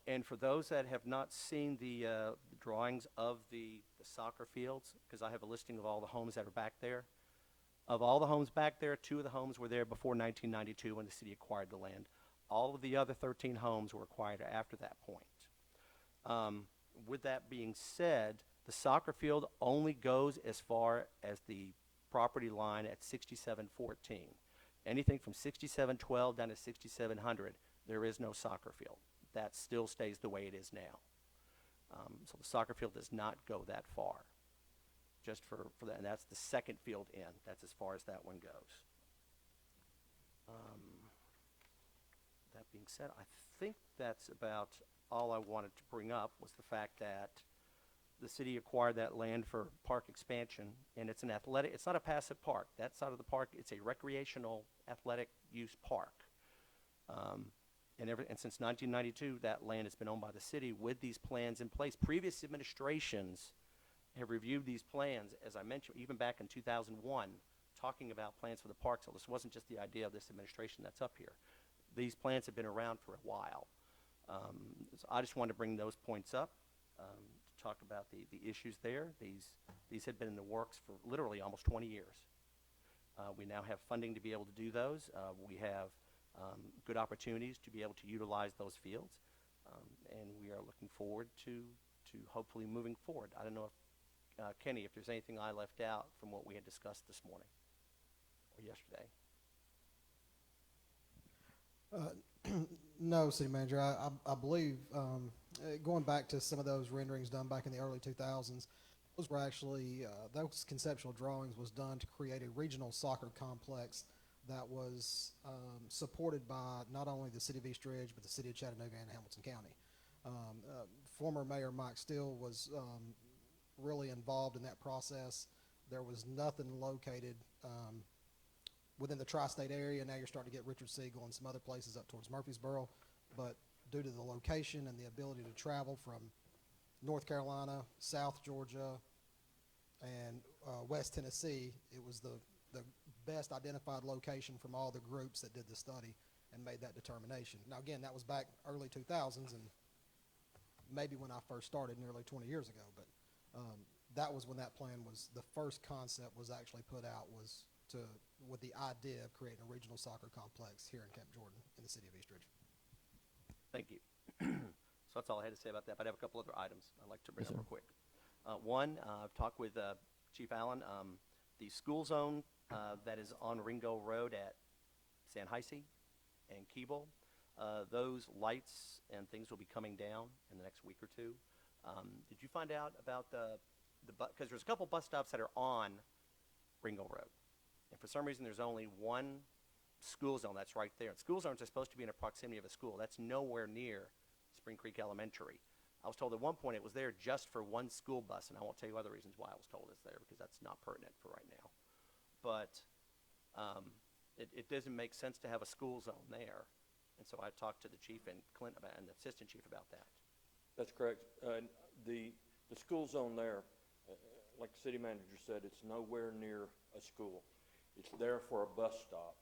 And for those that have not seen the drawings of the soccer fields, because I have a listing of all the homes that are back there. Of all the homes back there, 2 of the homes were there before 1992 when the city acquired the land. All of the other 13 homes were acquired after that point. With that being said, the soccer field only goes as far as the property line at 6714. Anything from 6712 down to 6700, there is no soccer field. That still stays the way it is now. So the soccer field does not go that far. Just for that, and that's the second field in. That's as far as that one goes. That being said, I think that's about all I wanted to bring up, was the fact that the city acquired that land for park expansion, and it's an athletic, it's not a passive park. That side of the park, it's a recreational athletic use park. And since 1992, that land has been owned by the city with these plans in place. Previous administrations have reviewed these plans, as I mentioned, even back in 2001, talking about plans for the park. So this wasn't just the idea of this administration that's up here. These plans have been around for a while. So I just wanted to bring those points up, to talk about the issues there. These had been in the works for literally almost 20 years. We now have funding to be able to do those. We have good opportunities to be able to utilize those fields, and we are looking forward to hopefully moving forward. I don't know if, Kenny, if there's anything I left out from what we had discussed this morning or yesterday. No, City Manager. I believe going back to some of those renderings done back in the early 2000s, those were actually, those conceptual drawings was done to create a regional soccer complex that was supported by not only the City of East Ridge, but the City of Chattanooga and Hamilton County. Former Mayor Mike Steele was really involved in that process. There was nothing located within the tri-state area. Now you're starting to get Richard Siegel and some other places up towards Murfreesboro, but due to the location and the ability to travel from North Carolina, South Georgia, and West Tennessee, it was the best identified location from all the groups that did the study and made that determination. Now again, that was back early 2000s, and maybe when I first started nearly 20 years ago, but that was when that plan was, the first concept was actually put out, was with the idea of creating a regional soccer complex here in Camp Jordan in the City of East Ridge. Thank you. So that's all I had to say about that, but I have a couple other items I'd like to bring Yes, up sir. real quick. One, I've talked with Chief Allen. The school zone that is on Ringo Road at San Heisey and Keeble, those lights and things will be coming down in the next week or two. Did you find out about because there's a couple bus stops that are on Ringo Road, and for some reason there's only one school zone that's right there. And school zones are supposed to be in a proximity of a school. That's nowhere near Spring Creek Elementary. I was told at one point it was there just for one school bus, and I won't tell you other reasons why I was told it's there, because that's not pertinent for right now. But it doesn't make sense to have a school zone there. And so I talked to the chief and Clint about, and the assistant chief about that. That's correct. The school zone there, like the city manager said, it's nowhere near a school. It's there for a bus stop.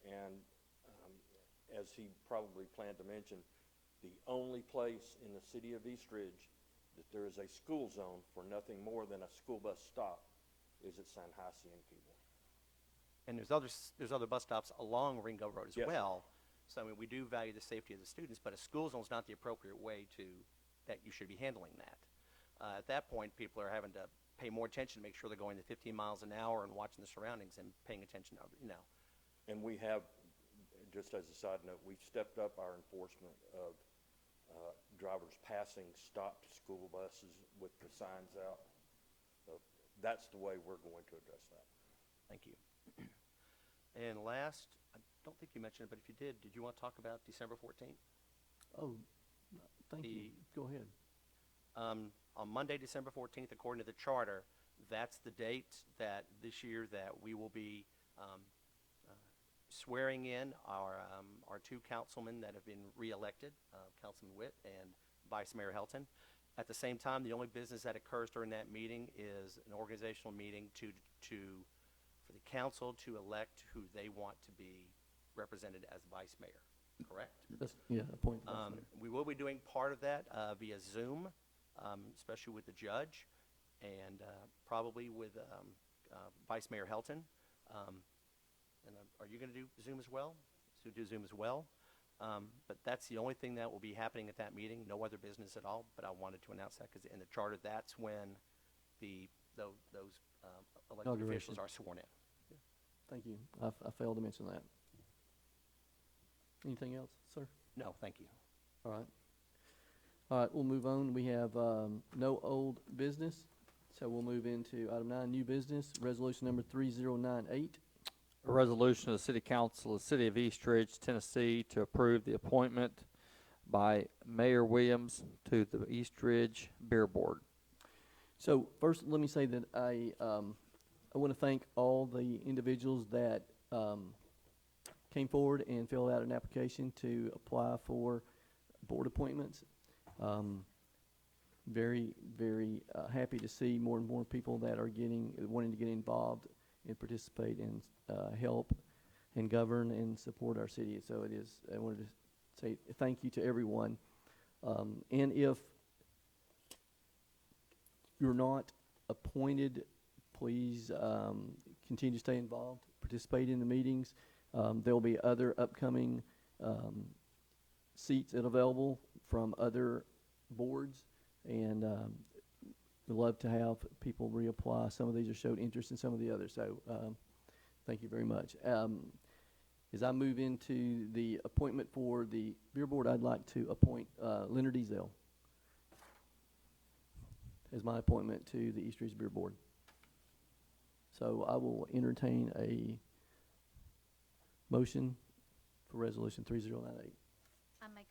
And as he probably planned to mention, the only place in the city of East Ridge that there is a school zone for nothing more than a school bus stop is at San Heisey and Keeble. And there's other bus stops along Ringo Road as Yes. well. So I mean, we do value the safety of the students, but a school zone is not the appropriate way that you should be handling that. At that point, people are having to pay more attention to make sure they're going to 15 miles an hour and watching the surroundings and paying attention to, And we have, just as a side note, we've stepped up our enforcement of drivers passing stopped school buses with the signs out. So that's the way we're going to address that. Thank you. And last, I don't think you mentioned it, but if you did you want to talk about December 14th? Oh, thank you. Go ahead. On Monday, December 14th, according to the charter, that's the date that this year that we will be swearing in our two councilmen that have been reelected, Councilman Witt and Vice Mayor Helton. At the same time, the only business that occurs during that meeting is an organizational meeting for the council to elect who they want to be represented as vice mayor. Correct? Appoint. We will be doing part of that via Zoom, especially with the judge, and probably with Vice Mayor Helton. And are you going to do Zoom as well? So do Zoom as well. But that's the only thing that will be happening at that meeting, no other business at all. But I wanted to announce that because in the charter, that's when those elected Inauguration. officials are sworn in. Thank you. I failed to mention that. Anything else, sir? No, thank you. All right. All right, we'll move on. We have no old business, so we'll move into item 9, new business, resolution number 3098. A resolution of the City Council of the City of East Ridge, Tennessee, to approve the appointment by Mayor Williams to the East Ridge Beer Board. So first, let me say that I want to thank all the individuals that came forward and filled out an application to apply for board appointments. Very, very happy to see more and more people that are wanting to get involved and participate and help and govern and support our city. So I wanted to say thank you to everyone. And if you're not appointed, please continue to stay involved, participate in the meetings. There will be other upcoming seats available from other boards, and we'd love to have people reapply. Some of these have showed interest in some of the others, so thank you very much. As I move into the appointment for the beer board, I'd like to appoint Leonard Ezel as my appointment to the East Ridge Beer Board. So I will entertain a motion for resolution 3098. I make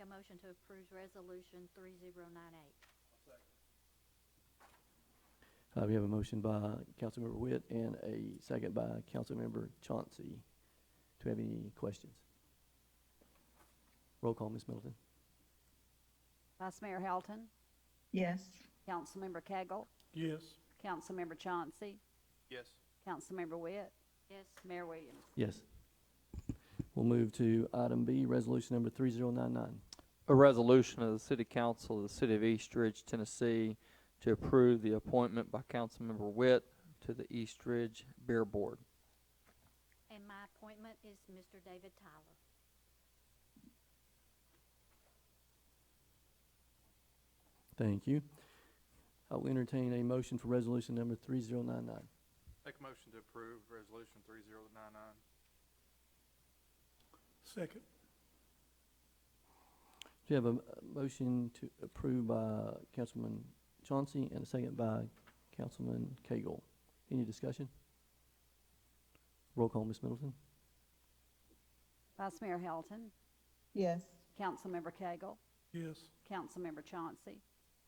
a motion to approve resolution 3098. We have a motion by Councilmember Witt and a second by Councilmember Chauncey. Do we have any questions? Roll call, Ms. Middleton. Vice Mayor Helton, Yes. Councilmember Cagle, Yes. Councilmember Chauncey, Yes. Councilmember Witt, Yes. Mayor Williams. Yes. We'll move to item B, resolution number 3099. A resolution of the City Council of the City of East Ridge, Tennessee, to approve the appointment by Councilmember Witt to the East Ridge Beer Board. And my appointment is Mr. David Tyler. Thank you. I'll entertain a motion for resolution number 3099. Make a motion to approve resolution 3099. Second. Do you have a motion to approve by Councilman Chauncey and a second by Councilman Cagle? Any discussion? Roll call, Ms. Middleton. Vice Mayor Helton, Yes. Councilmember Cagle, Yes. Councilmember Chauncey,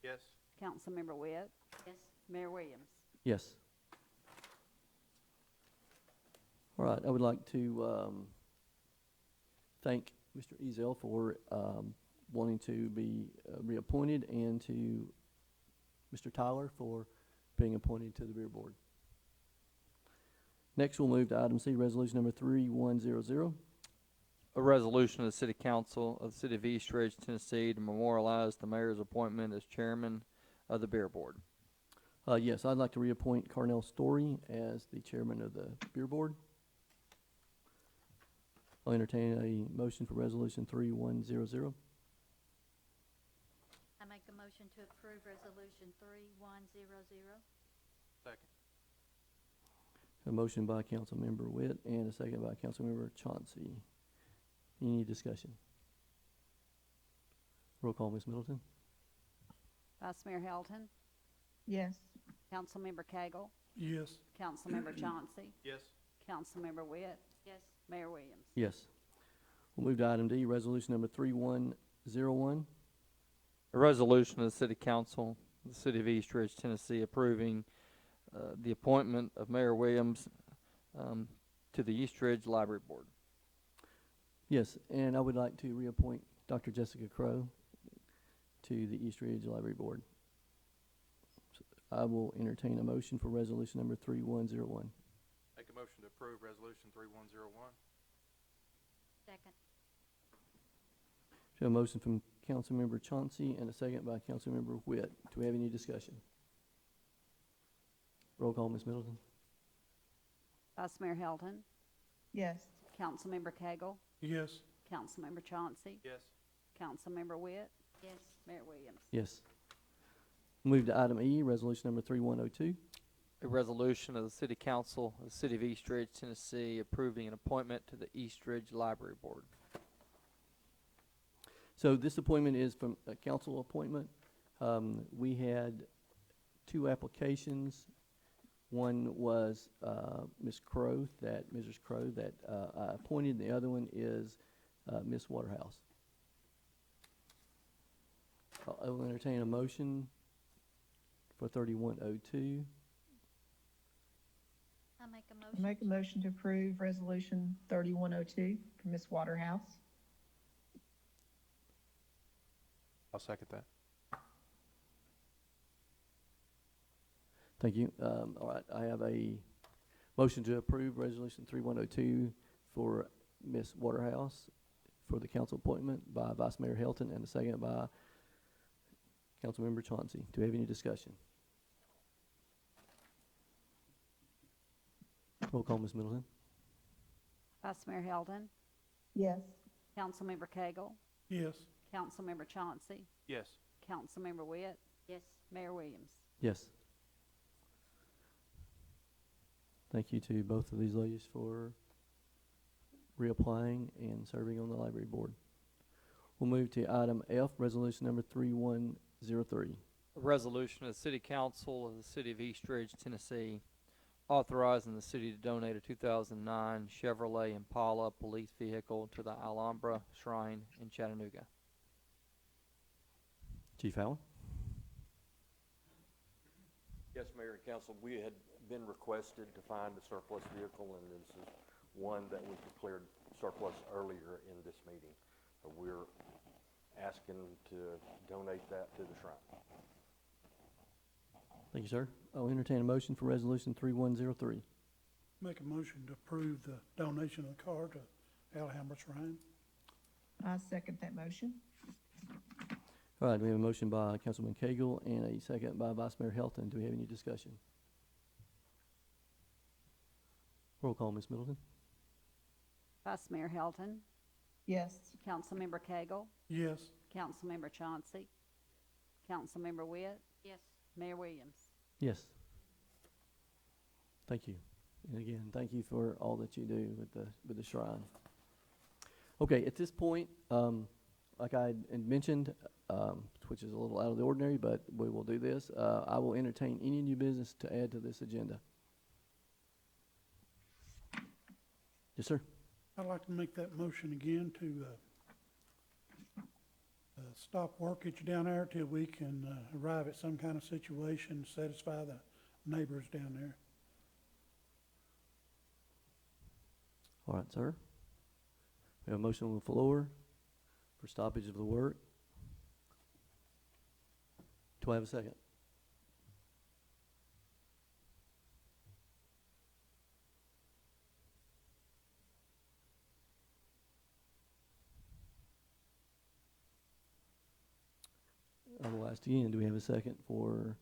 Yes. Councilmember Witt, Yes. Mayor Williams. Yes. All right, I would like to thank Mr. Ezel for wanting to be reappointed, and to Mr. Tyler for being appointed to the beer board. Next, we'll move to item C, resolution number 3100. A resolution of the City Council of the City of East Ridge, Tennessee, to memorialize the mayor's appointment as chairman of the Beer Board. Yes, I'd like to reappoint Carnell Story as the chairman of the beer board. I'll entertain a motion for resolution 3100. I make a motion to approve resolution 3100. Second. A motion by Councilmember Witt and a second by Councilmember Chauncey. Any discussion? Roll call, Ms. Middleton. Vice Mayor Helton, Yes. Councilmember Cagle, Yes. Councilmember Chauncey, Yes. Councilmember Witt, Yes. Mayor Williams. Yes. We'll move to item D, resolution number 3101. A resolution of the City Council of the City of East Ridge, Tennessee, approving the appointment of Mayor Williams to the East Ridge Library Board. Yes, and I would like to reappoint Dr. Jessica Crow to the East Ridge Library Board. So I will entertain a motion for resolution number 3101. Make a motion to approve resolution 3101. Second. We have a motion from Councilmember Chauncey and a second by Councilmember Witt. Do we have any discussion? Roll call, Ms. Middleton. Vice Mayor Helton, Yes. Councilmember Cagle, Yes. Councilmember Chauncey, Yes. Councilmember Witt, Yes. Mayor Williams. Yes. Move to item E, resolution number 3102. A resolution of the City Council of the City of East Ridge, Tennessee, approving an appointment to the East Ridge Library Board. So this appointment is from a council appointment. We had 2 applications. One was Mrs. Crow that I appointed. The other one is Miss Waterhouse. I will entertain a motion for 3102. I make a I motion. make a motion to approve resolution 3102 for Ms. Waterhouse. I'll second that. Thank you. All right, I have a motion to approve resolution 3102 for Miss Waterhouse for the council appointment by Vice Mayor Helton, and a second by Councilmember Chauncey. Do we have any discussion? Roll call, Ms. Middleton. Vice Mayor Helton, Yes. Councilmember Cagle, Yes. Councilmember Chauncey, Yes. Councilmember Witt, Yes. Mayor Williams. Yes. Thank you to both of these ladies for reapplying and serving on the library board. We'll move to item F, resolution number 3103. A resolution of the City Council of the City of East Ridge, Tennessee, authorizing the city to donate a 2009 Chevrolet Impala police vehicle to the Alhambra Shrine in Chattanooga. Chief Allen? Yes, Mayor and Council, we had been requested to find a surplus vehicle, and this is one that was declared surplus earlier in this meeting. We're asking to donate that to the shrine. Thank you, sir. I'll entertain a motion for resolution 3103. Make a motion to approve the donation of the car to Alhambra Shrine. I second that motion. All right, we have a motion by Councilman Cagle and a second by Vice Mayor Helton. Do we have any discussion? Roll call, Ms. Middleton. Vice Mayor Helton, Yes. Councilmember Cagle, Yes. Councilmember Chauncey, Councilmember Witt, Yes. Mayor Williams. Yes. Thank you. And again, thank you for all that you do with the shrine. Okay, at this point, like I had mentioned, which is a little out of the ordinary, but we will do this. I will entertain any new business to add to this agenda. Yes, sir. I'd like to make that motion again to stop workage down there till we can arrive at some kind of situation, satisfy the neighbors down there. All right, sir. We have a motion on the floor for stoppage of the work. Do I have a second? I will ask again, do we have a second for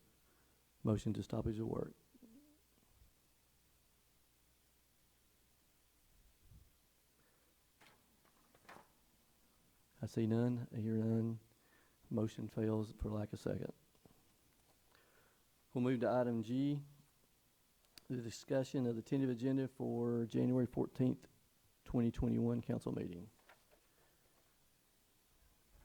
motion to stoppage of work? I see none, I hear none. Motion fails for lack of second. We'll move to item G, the discussion of the tentative agenda for January 14th, 2021 council meeting.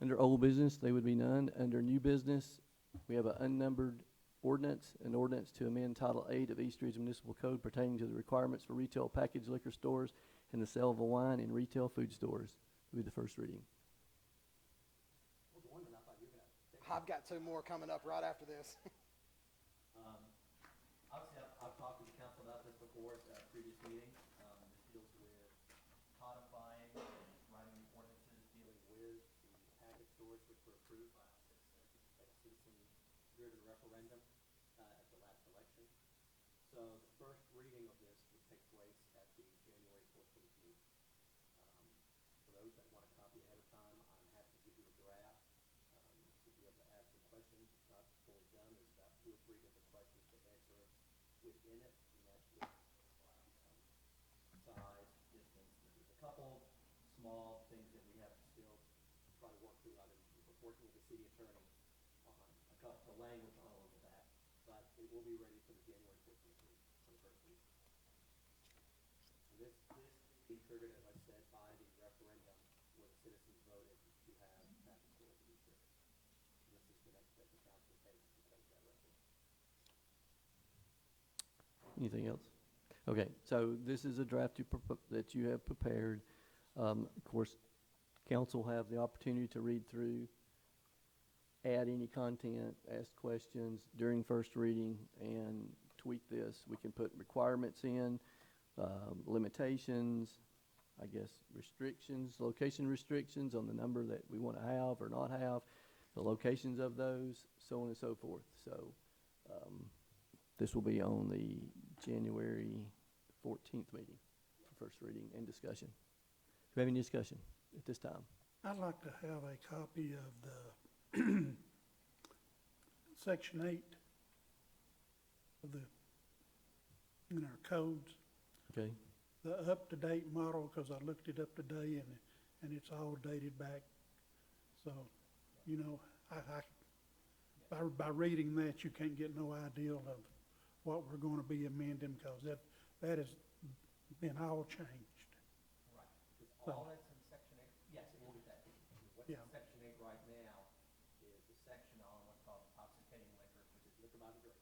Under old business, there would be none. Under new business, we have an unnumbered ordinance, an ordinance to amend Title 8 of East Ridge Municipal Code pertaining to the requirements for retail packaged liquor stores and the sale of wine in retail food stores. Will be the first reading. I've got 2 more coming up right after this. Obviously, I've talked to the council about this before at previous meetings. This deals with codifying and writing ordinances dealing with the package stores which were approved by a citizen-driven referendum at the last election. So the first reading of this will take place at the January 14th meeting. For those that want a copy ahead of time, I'm happy to give you a draft to be able to ask some questions. It's not fully done. There's about 2 or 3 different questions to answer within it, and that's with size, distance. There's a couple small working with the city attorney on the language on all of that, but it will be ready for the January 14th meeting, for the first reading. And this be triggered, as I said, by the referendum where the citizens voted to have traffic schools in these areas. And this is the next step the council takes to take that referendum. Anything else? Okay, so this is a draft that you have prepared. Of course, council have the opportunity to read through, add any content, ask questions during first reading, and tweak this. We can put requirements in, limitations, I guess restrictions, location restrictions on the number that we want to have or not have, the locations of those, so on and so forth. So this will be on the January 14th meeting for first reading and discussion. Do we have any discussion at this time? I'd like to have a copy of the Section 8 of in our codes, Okay. the up-to-date model, because I looked it up today and it's all dated back. So, you know, by reading that, you can't get no idea of what we're going to be amending, because that has been all changed. Right. So- All that's in Section 8, yes, it will be that. What's Yeah. in Section 8 right now is the section on what's called intoxicating liquor, which is liquor by the drink,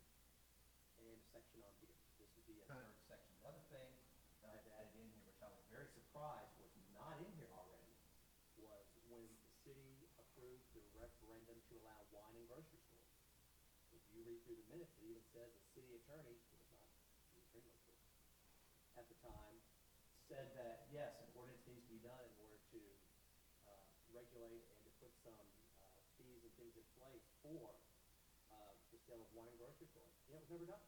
and a section on beer. This would be a Right. third section. The other thing that I've added in here, which I was very surprised was not in here already, was when the city approved the referendum to allow wine and grocery stores. If you read through the minutes, it even says the city attorney, who was not the attorney at the time, said that, yes, an ordinance needs to be done in order to regulate and to put some fees and things in place for the sale of wine and grocery stores. And it was never done.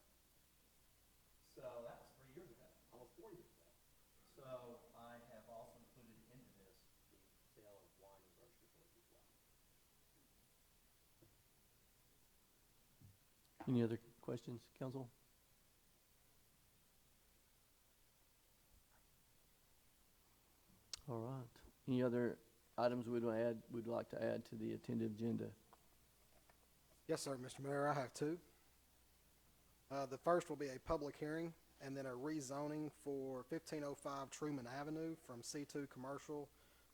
So that was 3 years ago, almost 4 years ago. So I have also included into this the sale of wine and grocery stores as well. Any other questions, council? All right. Any other items we'd like to add to the attended agenda? Yes, sir, Mr. Mayor, I have two. The first will be a public hearing and then a rezoning for 1505 Truman Avenue from C2 commercial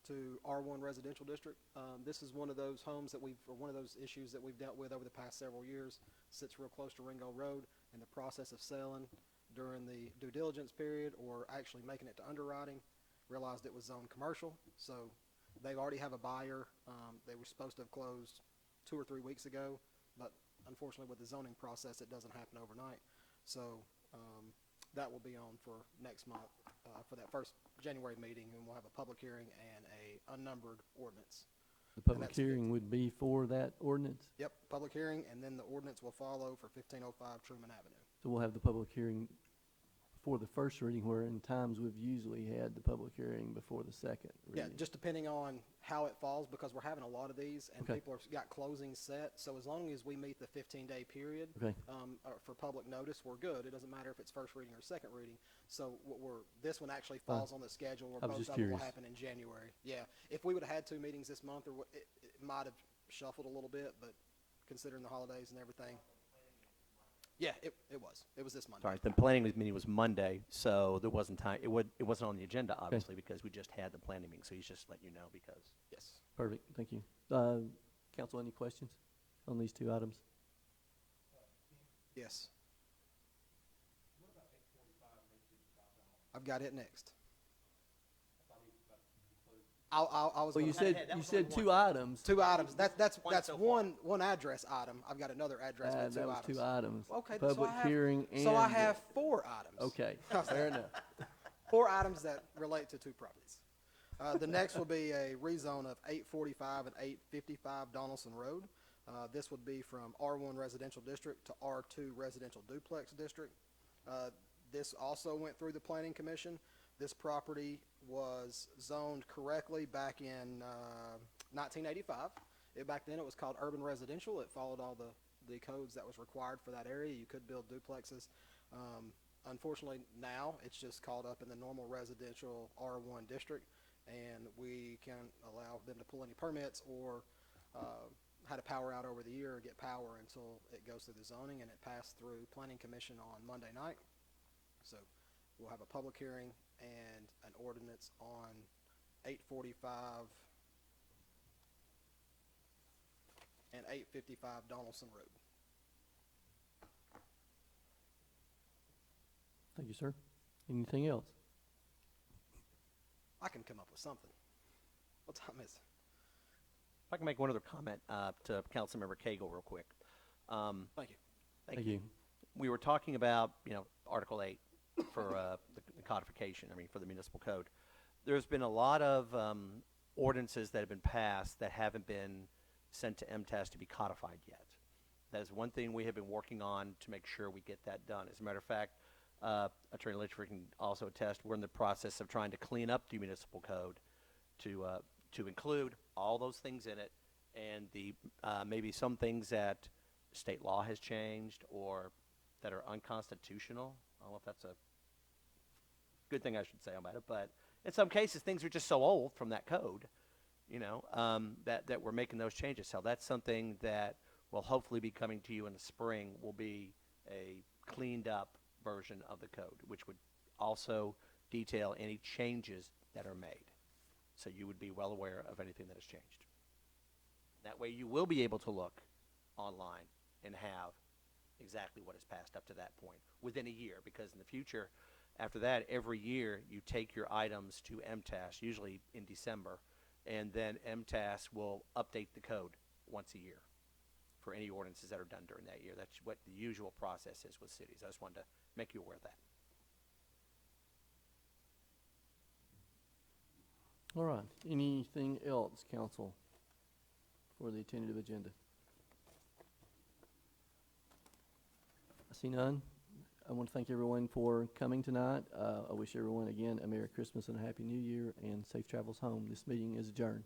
to R1 residential district. This is one of those homes that one of those issues that we've dealt with over the past several years. Sits real close to Ringo Road. In the process of selling during the due diligence period or actually making it to underwriting, realized it was zoned commercial. So they already have a buyer. They were supposed to have closed 2 or 3 weeks ago, but unfortunately with the zoning process, it doesn't happen overnight. So that will be on for next month for that first January meeting, and we'll have a public hearing and a unnumbered ordinance. The public hearing would be for that ordinance? Yep, public hearing, and then the ordinance will follow for 1505 Truman Avenue. So we'll have the public hearing for the first reading, where in times we've usually had the public hearing before the second Yeah, reading. just depending on how it falls, because we're having a lot of these, and Okay. people have got closings set. So as long as we meet the 15-day period Okay. For public notice, we're good. It doesn't matter if it's first reading or second reading. So this one actually falls on the schedule, where I was both just of them will curious. happen in January. Yeah, if we would have had 2 meetings this month, or it might have shuffled a little bit, but considering the holidays and everything. Yeah, it was. It was this Monday. Sorry, the planning meeting was Monday, so there wasn't time, it wasn't on the agenda, obviously, because we just had the planning meeting, so he's just letting you know because. Yes. Perfect, thank you. Council, any questions on these two items? Yes. I've got it next. I was. Well, gonna- you said 2 items. 2 items. That's so one address item. I've got another address with 2 That was items. 2 items. Okay, Public hearing and. so I have 4 items. Okay, fair enough. 4 items that relate to 2 properties. The next will be a rezone of 845 and 855 Donaldson Road. This would be from R1 residential district to R2 residential duplex district. This also went through the planning commission. This property was zoned correctly back in 1985. Back then it was called urban residential. It followed all the codes that was required for that area. You could build duplexes. Unfortunately now it's just caught up in the normal residential R1 district, and we can't allow them to pull any permits or had a power out over the year, get power until it goes through the zoning, and it passed through Planning Commission on Monday night. So we'll have a public hearing and an ordinance on 845 and 855 Donaldson Road. Thank you, sir. Anything else? I can come up with something. What time is it? If I can make one other comment to Councilmember Cagle real quick. Thank you. Thank you. We were talking about, Article 8 for the codification, for the municipal code. There's been a lot of ordinances that have been passed that haven't been sent to MTS to be codified yet. That is one thing we have been working on to make sure we get that done. As a matter of fact, Attorney Litchfield can also attest, we're in the process of trying to clean up the municipal code to include all those things in it, and the maybe some things that state law has changed or that are unconstitutional. I don't know if that's a good thing I should say about it, but in some cases things are just so old from that code, that we're making those changes. So that's something that will hopefully be coming to you in the spring, will be a cleaned up version of the code, which would also detail any changes that are made. So you would be well aware of anything that has changed. That way you will be able to look online and have exactly what has passed up to that point within a year, because in the future, after that, every year you take your items to MTS, usually in December, and then MTS will update the code once a year for any ordinances that are done during that year. That's what the usual process is with cities. I just wanted to make you aware of that. All right. Anything else, council, for the tentative agenda? I see none. I want to thank everyone for coming tonight. I wish everyone, again, a Merry Christmas and a Happy New Year and safe travels home. This meeting is adjourned.